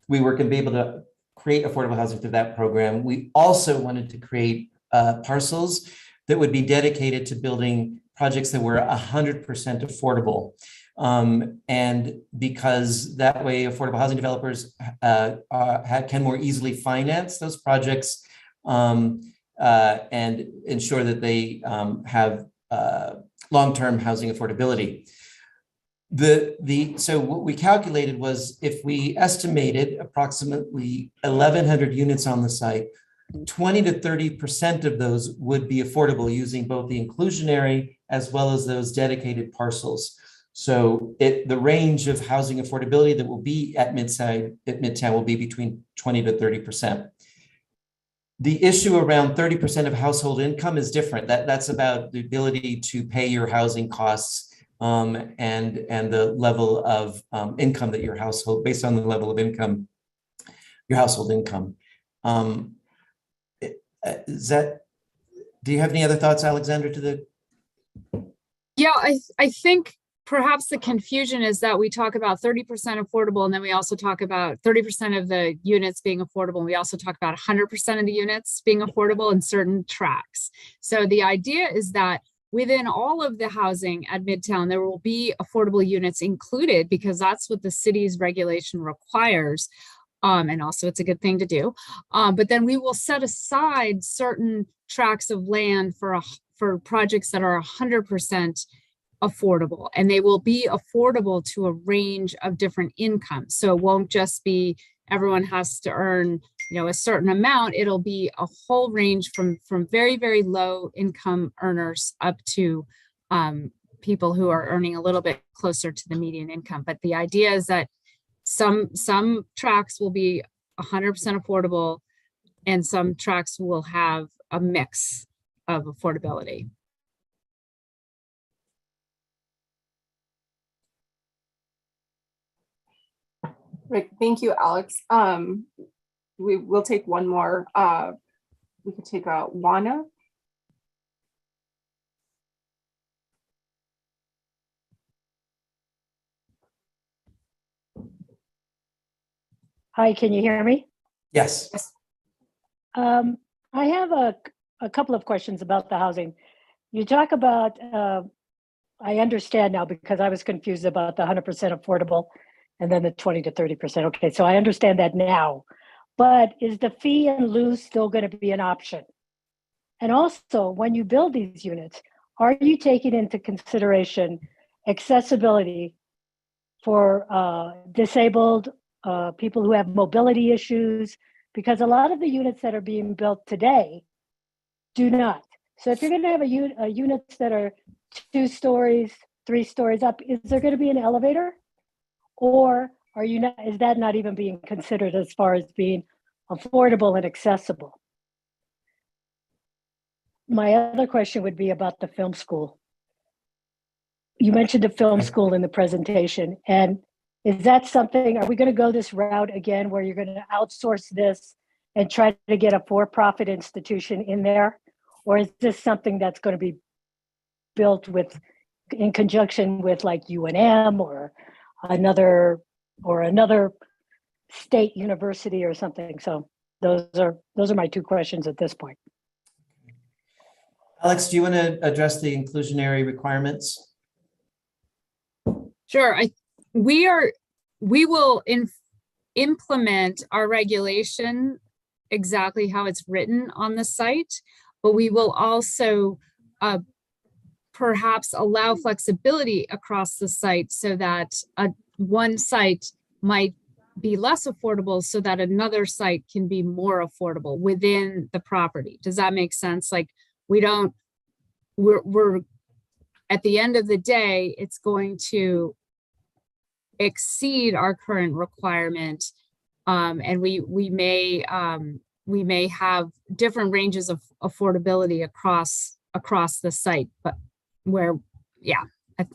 We were going to be able to create affordable housing through that program. We also wanted to create parcels that would be dedicated to building projects that were 100% affordable. And because that way affordable housing developers can more easily finance those projects and ensure that they have long-term housing affordability. So what we calculated was, if we estimated approximately 1,100 units on the site, 20 to 30% of those would be affordable using both the inclusionary as well as those dedicated parcels. So the range of housing affordability that will be at Midtown will be between 20 to 30%. The issue around 30% of household income is different. That's about the ability to pay your housing costs and the level of income that your household, based on the level of income, your household income. Do you have any other thoughts, Alexandra, to the? Yeah, I think perhaps the confusion is that we talk about 30% affordable, and then we also talk about 30% of the units being affordable. And we also talk about 100% of the units being affordable in certain tracks. So the idea is that within all of the housing at Midtown, there will be affordable units included, because that's what the city's regulation requires. And also it's a good thing to do. But then we will set aside certain tracts of land for projects that are 100% affordable, and they will be affordable to a range of different incomes. So it won't just be everyone has to earn, a certain amount. It'll be a whole range from very, very low income earners up to people who are earning a little bit closer to the median income. But the idea is that some tracts will be 100% affordable, and some tracts will have a mix of affordability. Great, thank you, Alex. We will take one more. We could take Juana. Hi, can you hear me? Yes. I have a couple of questions about the housing. You talk about, I understand now because I was confused about the 100% affordable and then the 20 to 30%. Okay, so I understand that now. But is the fee in lieu still going to be an option? And also, when you build these units, are you taking into consideration accessibility for disabled people who have mobility issues? Because a lot of the units that are being built today do not. So if you're going to have units that are 2 stories, 3 stories up, is there going to be an elevator? Or are you not, is that not even being considered as far as being affordable and accessible? My other question would be about the film school. You mentioned the film school in the presentation, and is that something, are we going to go this route again where you're going to outsource this and try to get a for-profit institution in there? Or is this something that's going to be built with, in conjunction with like UNM or another state university or something? So those are my 2 questions at this point. Alex, do you want to address the inclusionary requirements? Sure. We will implement our regulation exactly how it's written on the site, but we will also perhaps allow flexibility across the site so that one site might be less affordable so that another site can be more affordable within the property. Does that make sense? Like we're at the end of the day, it's going to exceed our current requirement. And we may have different ranges of affordability across the site, but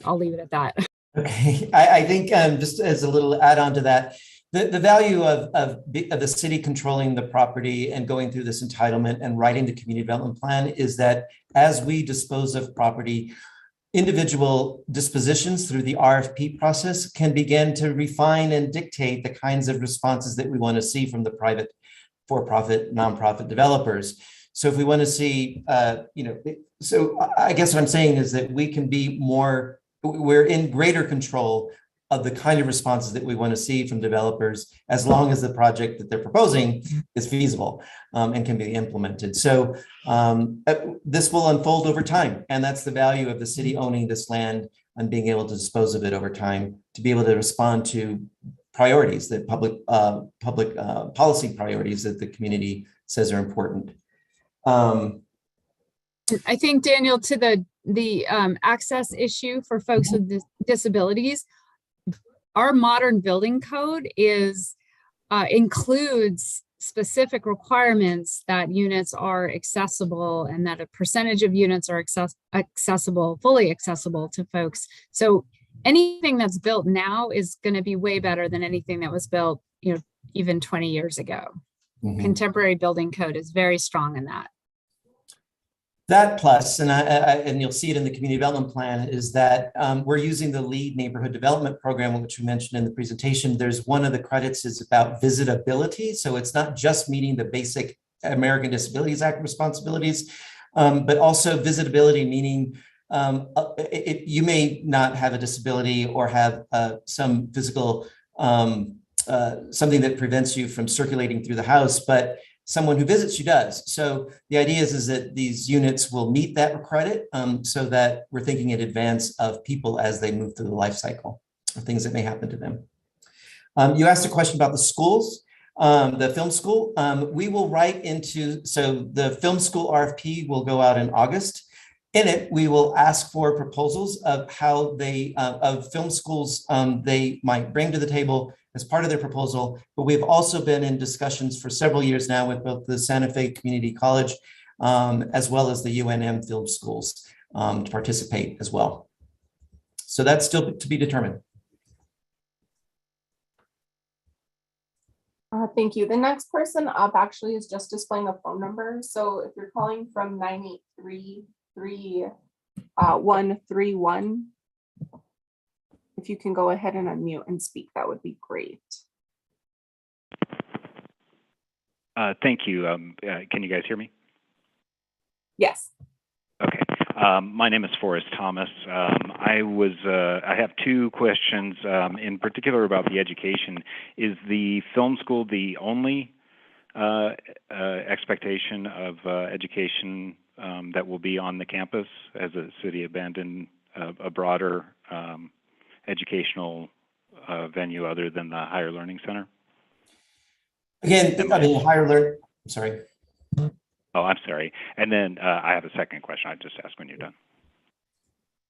I'll leave it at that. Okay, I think just as a little add-on to that, the value of the city controlling the property and going through this entitlement and writing the community development plan is that as we dispose of property, individual dispositions through the RFP process can begin to refine and dictate the kinds of responses that we want to see from the private, for-profit, nonprofit developers. So if we want to see, so I guess what I'm saying is that we can be more, we're in greater control of the kind of responses that we want to see from developers, as long as the project that they're proposing is feasible and can be implemented. So this will unfold over time, and that's the value of the city owning this land and being able to dispose of it over time, to be able to respond to priorities, that public policy priorities that the community says are important. I think, Daniel, to the access issue for folks with disabilities, our modern building code includes specific requirements that units are accessible and that a percentage of units are fully accessible to folks. So anything that's built now is going to be way better than anything that was built, even 20 years ago. Mm-hmm. Contemporary building code is very strong in that. That plus, and you'll see it in the community development plan, is that we're using the LEAD neighborhood development program, which we mentioned in the presentation. There's one of the credits is about visitability. So it's not just meeting the basic American Disabilities Act responsibilities, but also visitability, meaning you may not have a disability or have some physical, something that prevents you from circulating through the house, but someone who visits you does. So the idea is that these units will meet that credit, so that we're thinking in advance of people as they move through the life cycle, of things that may happen to them. You asked a question about the schools, the film school. We will write into, so the film school RFP will go out in August. In it, we will ask for proposals of how they, of film schools they might bring to the table as part of their proposal. But we've also been in discussions for several years now with both the Santa Fe Community College as well as the UNM film schools to participate as well. So that's still to be determined. Thank you. The next person up actually is just displaying a phone number. So if you're calling from 983-3131, if you can go ahead and unmute and speak, that would be great. Thank you. Can you guys hear me? Yes. Okay. My name is Forrest Thomas. I have two questions in particular about the education. Is the film school the only expectation of education that will be on the campus as a city abandoned a broader educational venue other than the Higher Learning Center? Again, I mean, higher learning, sorry. Oh, I'm sorry. And then I have a second question. I'll just ask when you're done.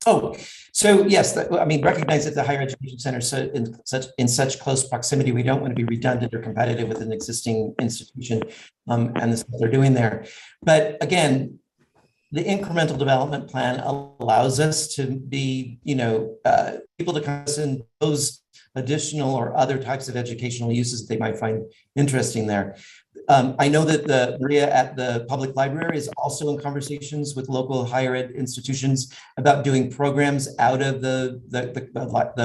Oh, so yes, I mean, recognize that the higher education center so in such close proximity, we don't want to be redundant or competitive with an existing institution and the stuff they're doing there. But again, the incremental development plan allows us to be, people to come in those additional or other types of educational uses that they might find interesting there. I know that Maria at the public library is also in conversations with local higher ed institutions about doing programs out of the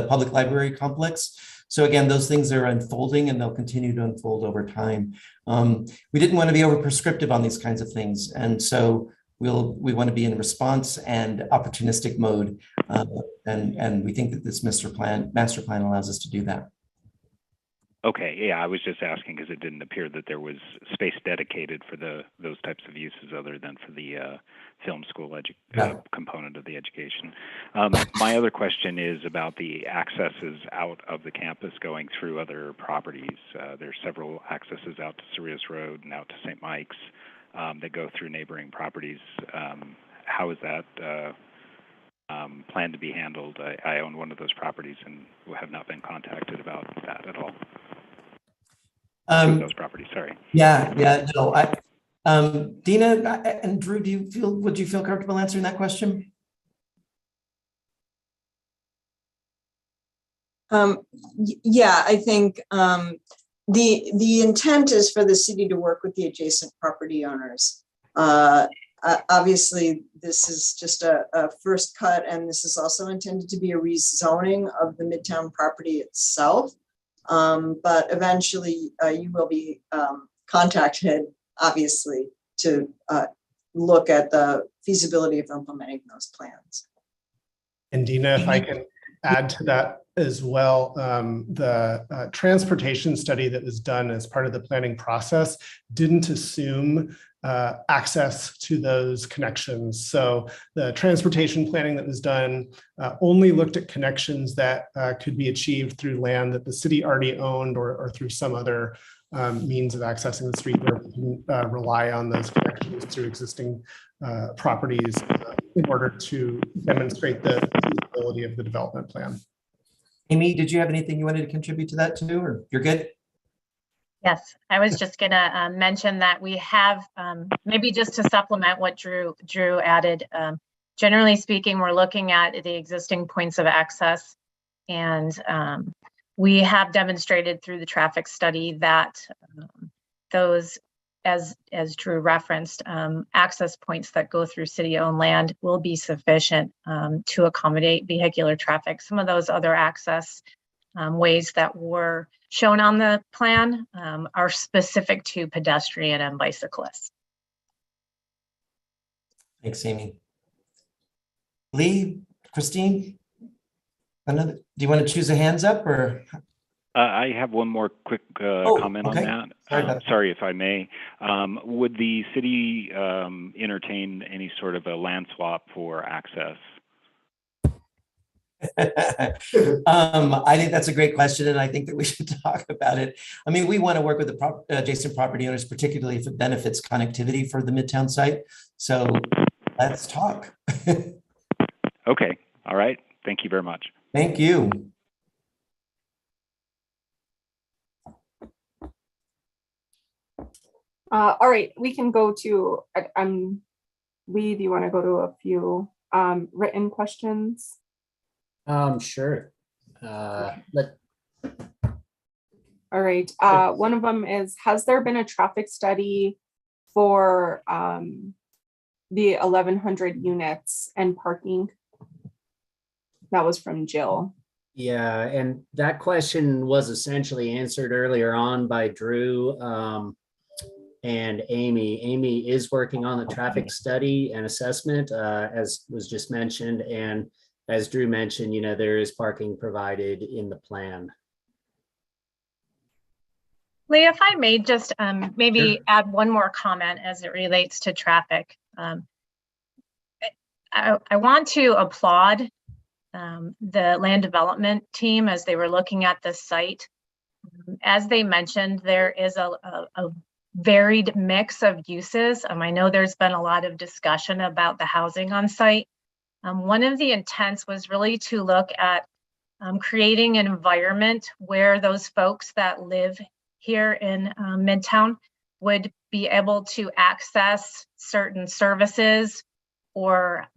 public library complex. So again, those things are unfolding and they'll continue to unfold over time. We didn't want to be over prescriptive on these kinds of things. And so we want to be in response and opportunistic mode. And we think that this master plan allows us to do that. Okay, yeah, I was just asking because it didn't appear that there was space dedicated for those types of uses other than for the film school component of the education. My other question is about the accesses out of the campus going through other properties. There's several accesses out to Cerritos Road and out to St. Mike's that go through neighboring properties. How is that planned to be handled? I own one of those properties and have not been contacted about that at all. Those properties, sorry. Yeah, no. Dina and Drew, would you feel comfortable answering that question? Yeah, I think the intent is for the city to work with the adjacent property owners. Obviously, this is just a first cut, and this is also intended to be a rezoning of the Midtown property itself. But eventually, you will be contacted, obviously, to look at the feasibility of implementing those plans. And Dina, if I can add to that as well, the transportation study that was done as part of the planning process didn't assume access to those connections. So the transportation planning that was done only looked at connections that could be achieved through land that the city already owned or through some other means of accessing the street where we can rely on those connections through existing properties in order to demonstrate the feasibility of the development plan. Amy, did you have anything you wanted to contribute to that too, or you're good? Yes, I was just going to mention that we have, maybe just to supplement what Drew added, generally speaking, we're looking at the existing points of access, and we have demonstrated through the traffic study that those as Drew referenced, access points that go through city-owned land will be sufficient to accommodate vehicular traffic. Some of those other access ways that were shown on the plan are specific to pedestrian and bicyclists. Thanks, Amy. Lee, Christine, do you want to choose a hands up or? I have one more quick comment okay. on that. Sorry if I may. Would the city entertain any sort of a land swap for access? I think that's a great question, and I think that we should talk about it. I mean, we want to work with the adjacent property owners, particularly if it benefits connectivity for the Midtown site. So let's talk. Okay. All right. Thank you very much. Thank you. All right, we can go to, Lee, do you want to go to a few written questions? Sure. All right, one of them is, has there been a traffic study for the 1,100 units and parking? That was from Jill. Yeah, and that question was essentially answered earlier on by Drew and Amy. Amy is working on the traffic study and assessment, as was just mentioned. And as Drew mentioned, you know, there is parking provided in the plan. Lee, if I may just maybe add one more comment as it relates to traffic. I want to applaud the land development team as they were looking at this site. As they mentioned, there is a varied mix of uses. I know there's been a lot of discussion about the housing on site. One of the intents was really to look at creating an environment where those folks that live here in Midtown would be able to access certain services or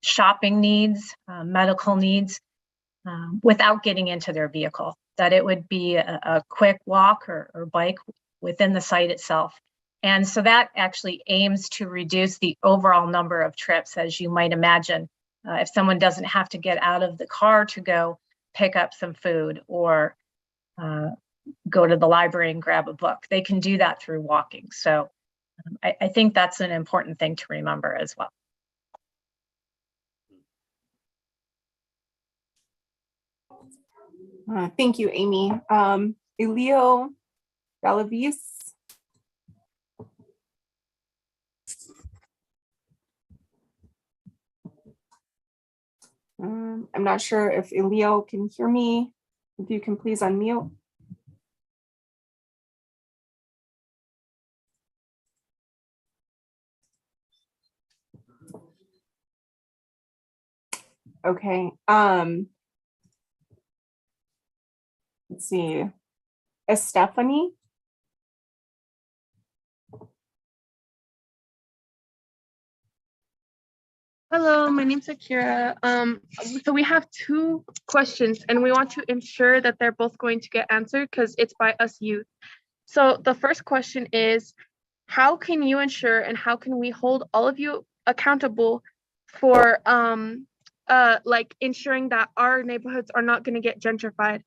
shopping needs, medical needs, without getting into their vehicle, that it would be a quick walk or bike within the site itself. And so that actually aims to reduce the overall number of trips, as you might imagine. If someone doesn't have to get out of the car to go pick up some food or go to the library and grab a book, they can do that through walking. So I think that's an important thing to remember as well. Thank you, Amy. Elio Galavis. I'm not sure if Elio can hear me. If you can please unmute. Okay. Let's see. Stephanie. Hello, my name's Akira. So we have two questions and we want to ensure that they're both going to get answered because it's by us youth. So the first question is, how can you ensure and how can we hold all of you accountable for like ensuring that our neighborhoods are not going to get gentrified?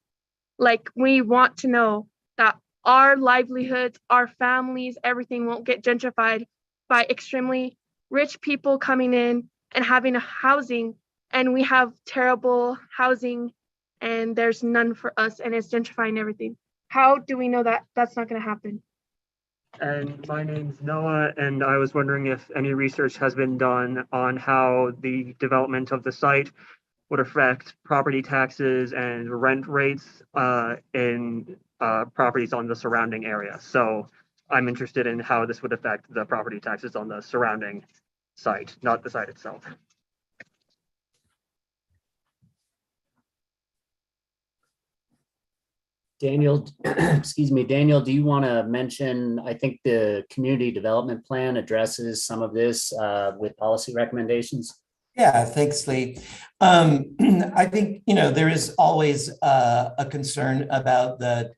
Like, we want to know that our livelihoods, our families, everything won't get gentrified by extremely rich people coming in and having a housing, and we have terrible housing and there's none for us and it's gentrifying everything. How do we know that that's not going to happen? And my name's Noah, and I was wondering if any research has been done on how the development of the site would affect property taxes and rent rates in properties on the surrounding area. So I'm interested in how this would affect the property taxes on the surrounding site, not the site itself. Daniel, excuse me, Daniel, do you want to mention, I think the community development plan addresses some of this with policy recommendations? Yeah, thanks, Lee. I think, there is always a concern about the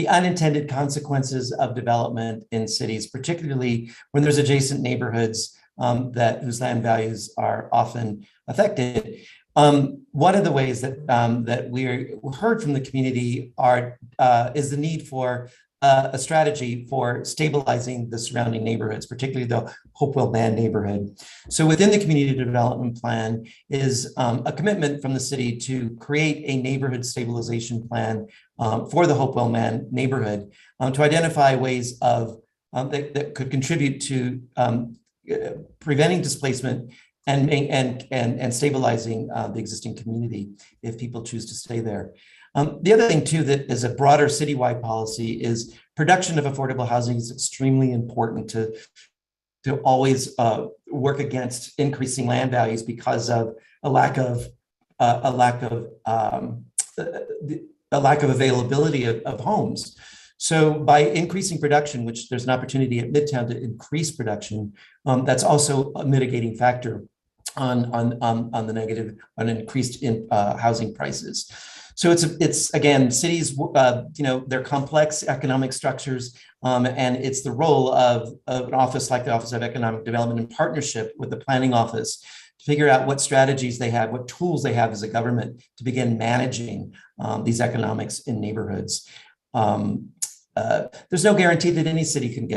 unintended consequences of development in cities, particularly when there's adjacent neighborhoods whose land values are often affected. One of the ways that we heard from the community is the need for a strategy for stabilizing the surrounding neighborhoods, particularly the Hopewell Band neighborhood. So within the community development plan is a commitment from the city to create a neighborhood stabilization plan for the Hopewell Band neighborhood to identify ways of that could contribute to preventing displacement and stabilizing the existing community if people choose to stay there. The other thing too that is a broader citywide policy is production of affordable housing is extremely important to always work against increasing land values because of a lack of availability of homes. So by increasing production, which there's an opportunity at Midtown to increase production, that's also a mitigating factor on the negative, on increased housing prices. So it's again, cities, they're complex economic structures, and it's the role of an office like the Office of Economic Development in partnership with the Planning Office to figure out what strategies they have, what tools they have as a government to begin managing these economics in neighborhoods. There's no guarantee that any city can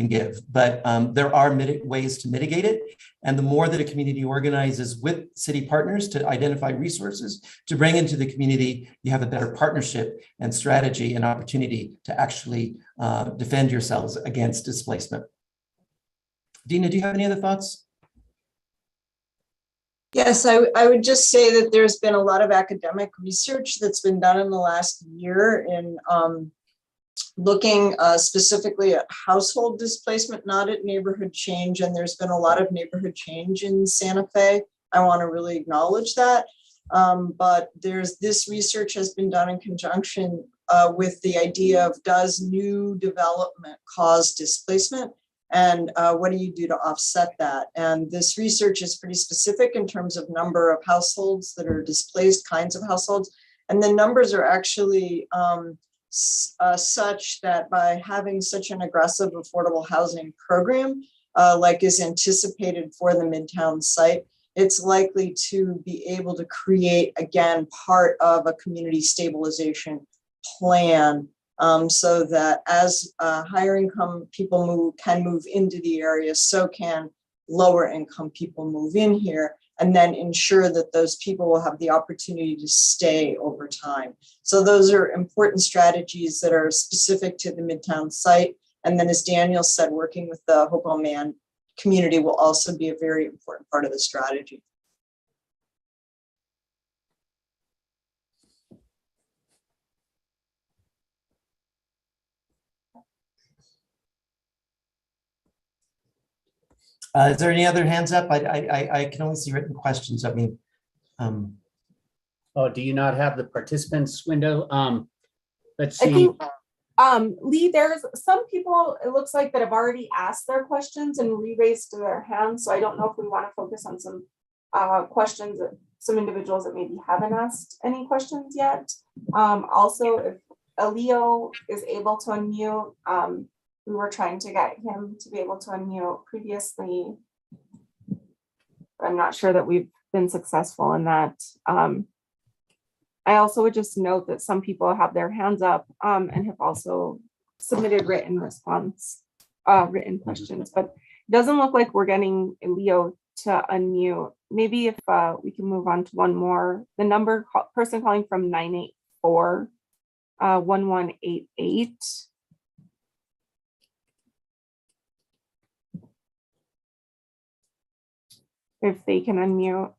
give, but there are ways to mitigate it. And the more that a community organizes with city partners to identify resources to bring into the community, you have a better partnership and strategy and opportunity to actually defend yourselves against displacement. Dina, do you have any other thoughts? Yes, I would just say that there's been a lot of academic research that's been done in the last year in looking specifically at household displacement, not at neighborhood change. And there's been a lot of neighborhood change in Santa Fe. I want to really acknowledge that. But this research has been done in conjunction with the idea of, does new development cause displacement? And what do you do to offset that? And this research is pretty specific in terms of number of households that are displaced, kinds of households. And the numbers are actually such that by having such an aggressive affordable housing program, like is anticipated for the Midtown site, it's likely to be able to create, again, part of a community stabilization plan, so that as higher income people can move into the area, so can lower income people move in here, and then ensure that those people will have the opportunity to stay over time. So those are important strategies that are specific to the Midtown site. And then, as Daniel said, working with the Hopewell Man community will also be a very important part of the strategy. Is there any other hands up? I can only see written questions. I mean, oh, do you not have the participants window? Let's I see. think, Lee, there's some people, it looks like, that have already asked their questions and re-raised their hands. So I don't know if we want to focus on some questions that some individuals that maybe haven't asked any questions yet. Also, if Elio is able to unmute, we were trying to get him to be able to unmute previously. I'm not sure that we've been successful in that. I also would just note that some people have their hands up and have also submitted written questions, but it doesn't look like we're getting Leo to unmute. Maybe if we can move on to one more. The person calling from 984-1188. If they can unmute.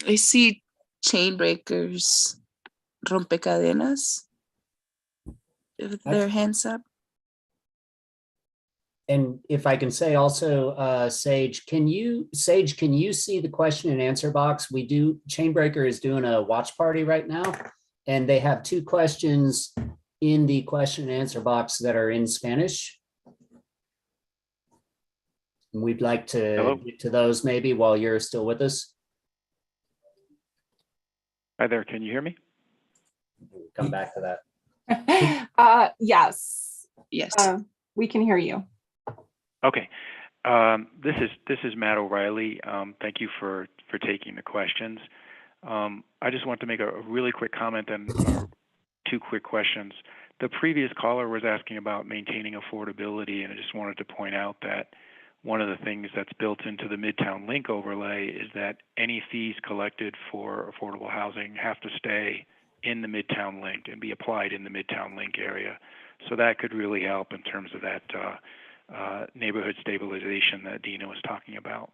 I see chain breakers, rompecadenas, with their hands up. And if I can say also, Sage, can you see the question and answer box? Chainbreaker is doing a watch party right now, and they have two questions in the question and answer box that are in Spanish. We'd like to Hello? get to those maybe while you're still with us. Hi there, can you hear me? Come back to that. Yes. Yes. We can hear you. Okay. This is Matt O'Reilly. Thank you for taking the questions. I just want to make a really quick comment and two quick questions. The previous caller was asking about maintaining affordability, and I just wanted to point out that one of the things that's built into the Midtown Link overlay is that any fees collected for affordable housing have to stay in the Midtown Link and be applied in the Midtown Link area. So that could really help in terms of that neighborhood stabilization that Dina was talking about.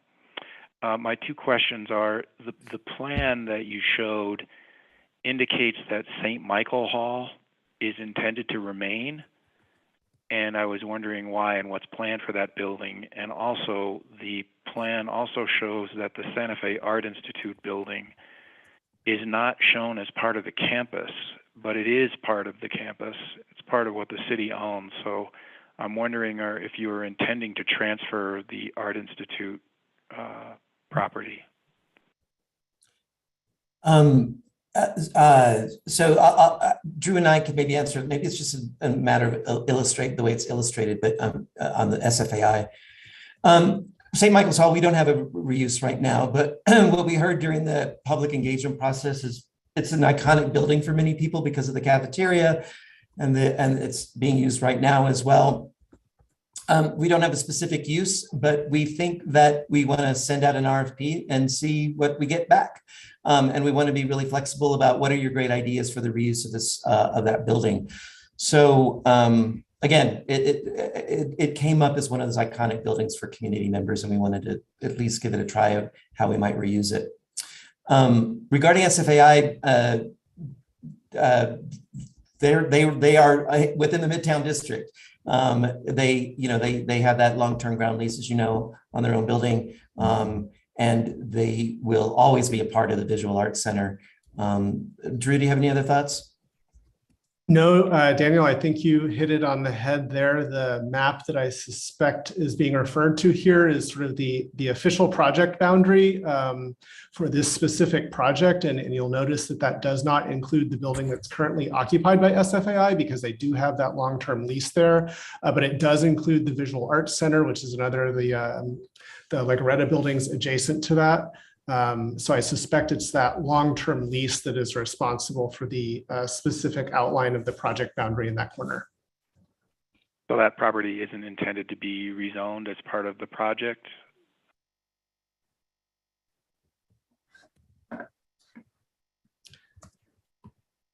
My two questions are, the plan that you showed indicates that St. Michael Hall is intended to remain, and I was wondering why and what's planned for that building. And also, the plan also shows that the Santa Fe Art Institute building is not shown as part of the campus, but it is part of the campus. It's part of what the city owns. So I'm wondering if you are intending to transfer the Art Institute property. Drew and I could maybe answer. Maybe it's just a matter of illustrate the way it's illustrated, but on the SFAI. St. Michael's Hall, we don't have a reuse right now, but what we heard during the public engagement process is it's an iconic building for many people because of the cafeteria, and it's being used right now as well. We don't have a specific use, but we think that we want to send out an RFP and see what we get back. And we want to be really flexible about what are your great ideas for the reuse of this of that building. So again, it came up as one of those iconic buildings for community members, and we wanted to at least give it a try of how we might reuse it. Regarding SFAI, they are within the Midtown district. They have that long-term ground lease, as you know, on their own building, and they will always be a part of the Visual Arts Center. Drew, do you have any other thoughts? No, Daniel, I think you hit it on the head there. The map that I suspect is being referred to here is sort of the official project boundary for this specific project. And you'll notice that that does not include the building that's currently occupied by SFAI because they do have that long-term lease there. But it does include the Visual Arts Center, which is another of the Loretta buildings adjacent to that. So I suspect it's that long-term lease that is responsible for the specific outline of the project boundary in that corner. So that property isn't intended to be rezoned as part of the project?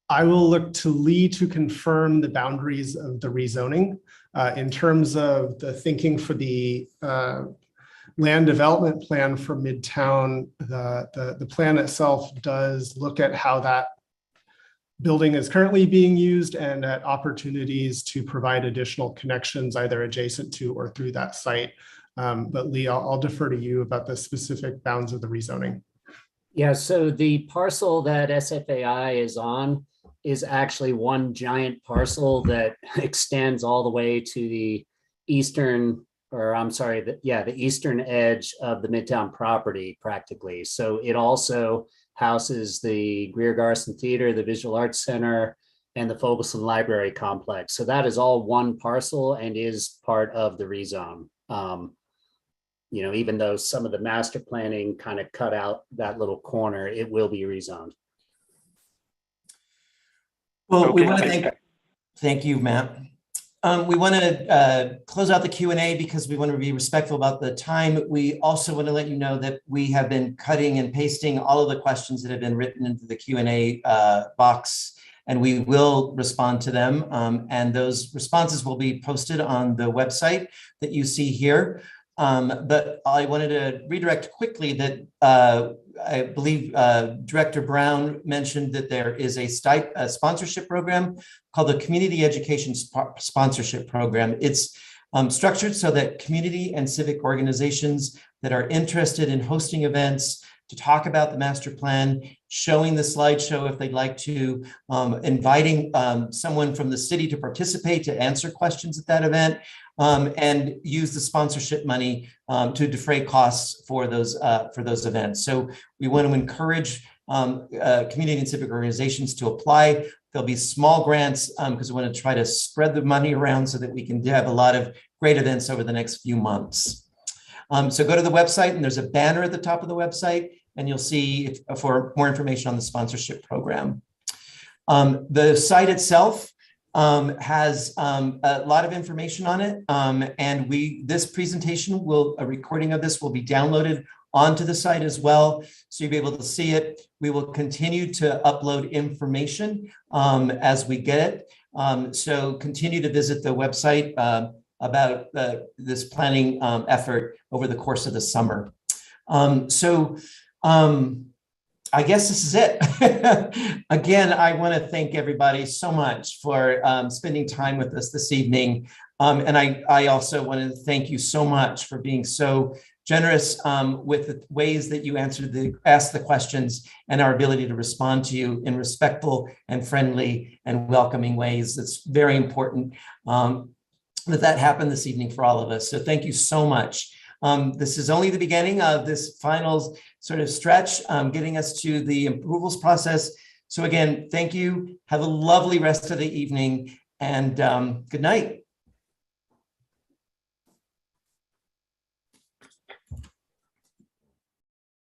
I will look to Lee to confirm the boundaries of the rezoning. In terms of the thinking for the land development plan for Midtown, the plan itself does look at how that building is currently being used and at opportunities to provide additional connections either adjacent to or through that site. But Lee, I'll defer to you about the specific bounds of the rezoning. Yeah, so the parcel that SFAI is on is actually one giant parcel that extends all the way to the eastern, or I'm sorry, the eastern edge of the Midtown property practically. So it also houses the Greer Garson Theater, the Visual Arts Center, and the Fogelson Library Complex. So that is all one parcel and is part of the rezone. Even though some of the master planning kind of cut out that little corner, it will be rezoned. Well, we want to thank you, Matt. We want to close out the Q&A because we want to be respectful about the time. We also want to let you know that we have been cutting and pasting all of the questions that have been written into the Q&A box, and we will respond to them. And those responses will be posted on the website that you see here. But I wanted to redirect quickly that I believe Director Brown mentioned that there is a sponsorship program called the Community Education Sponsorship Program. It's structured so that community and civic organizations that are interested in hosting events to talk about the master plan, showing the slideshow if they'd like to, inviting someone from the city to participate to answer questions at that event, and use the sponsorship money to defray costs for those events. So we want to encourage community and civic organizations to apply. There'll be small grants because we want to try to spread the money around so that we can have a lot of great events over the next few months. So go to the website, and there's a banner at the top of the website, and you'll see for more information on the sponsorship program. The site itself has a lot of information on it, and this presentation a recording of this will be downloaded onto the site as well, so you'll be able to see it. We will continue to upload information as we get it. So continue to visit the website about this planning effort over the course of the summer. I guess this is it. Again, I want to thank everybody so much for spending time with us this evening. And I also want to thank you so much for being so generous with the ways that you asked the questions and our ability to respond to you in respectful and friendly and welcoming ways. It's very important that happened this evening for all of us. So thank you so much. This is only the beginning of this final sort of stretch, getting us to the approvals process. So again, thank you. Have a lovely rest of the evening, and good night.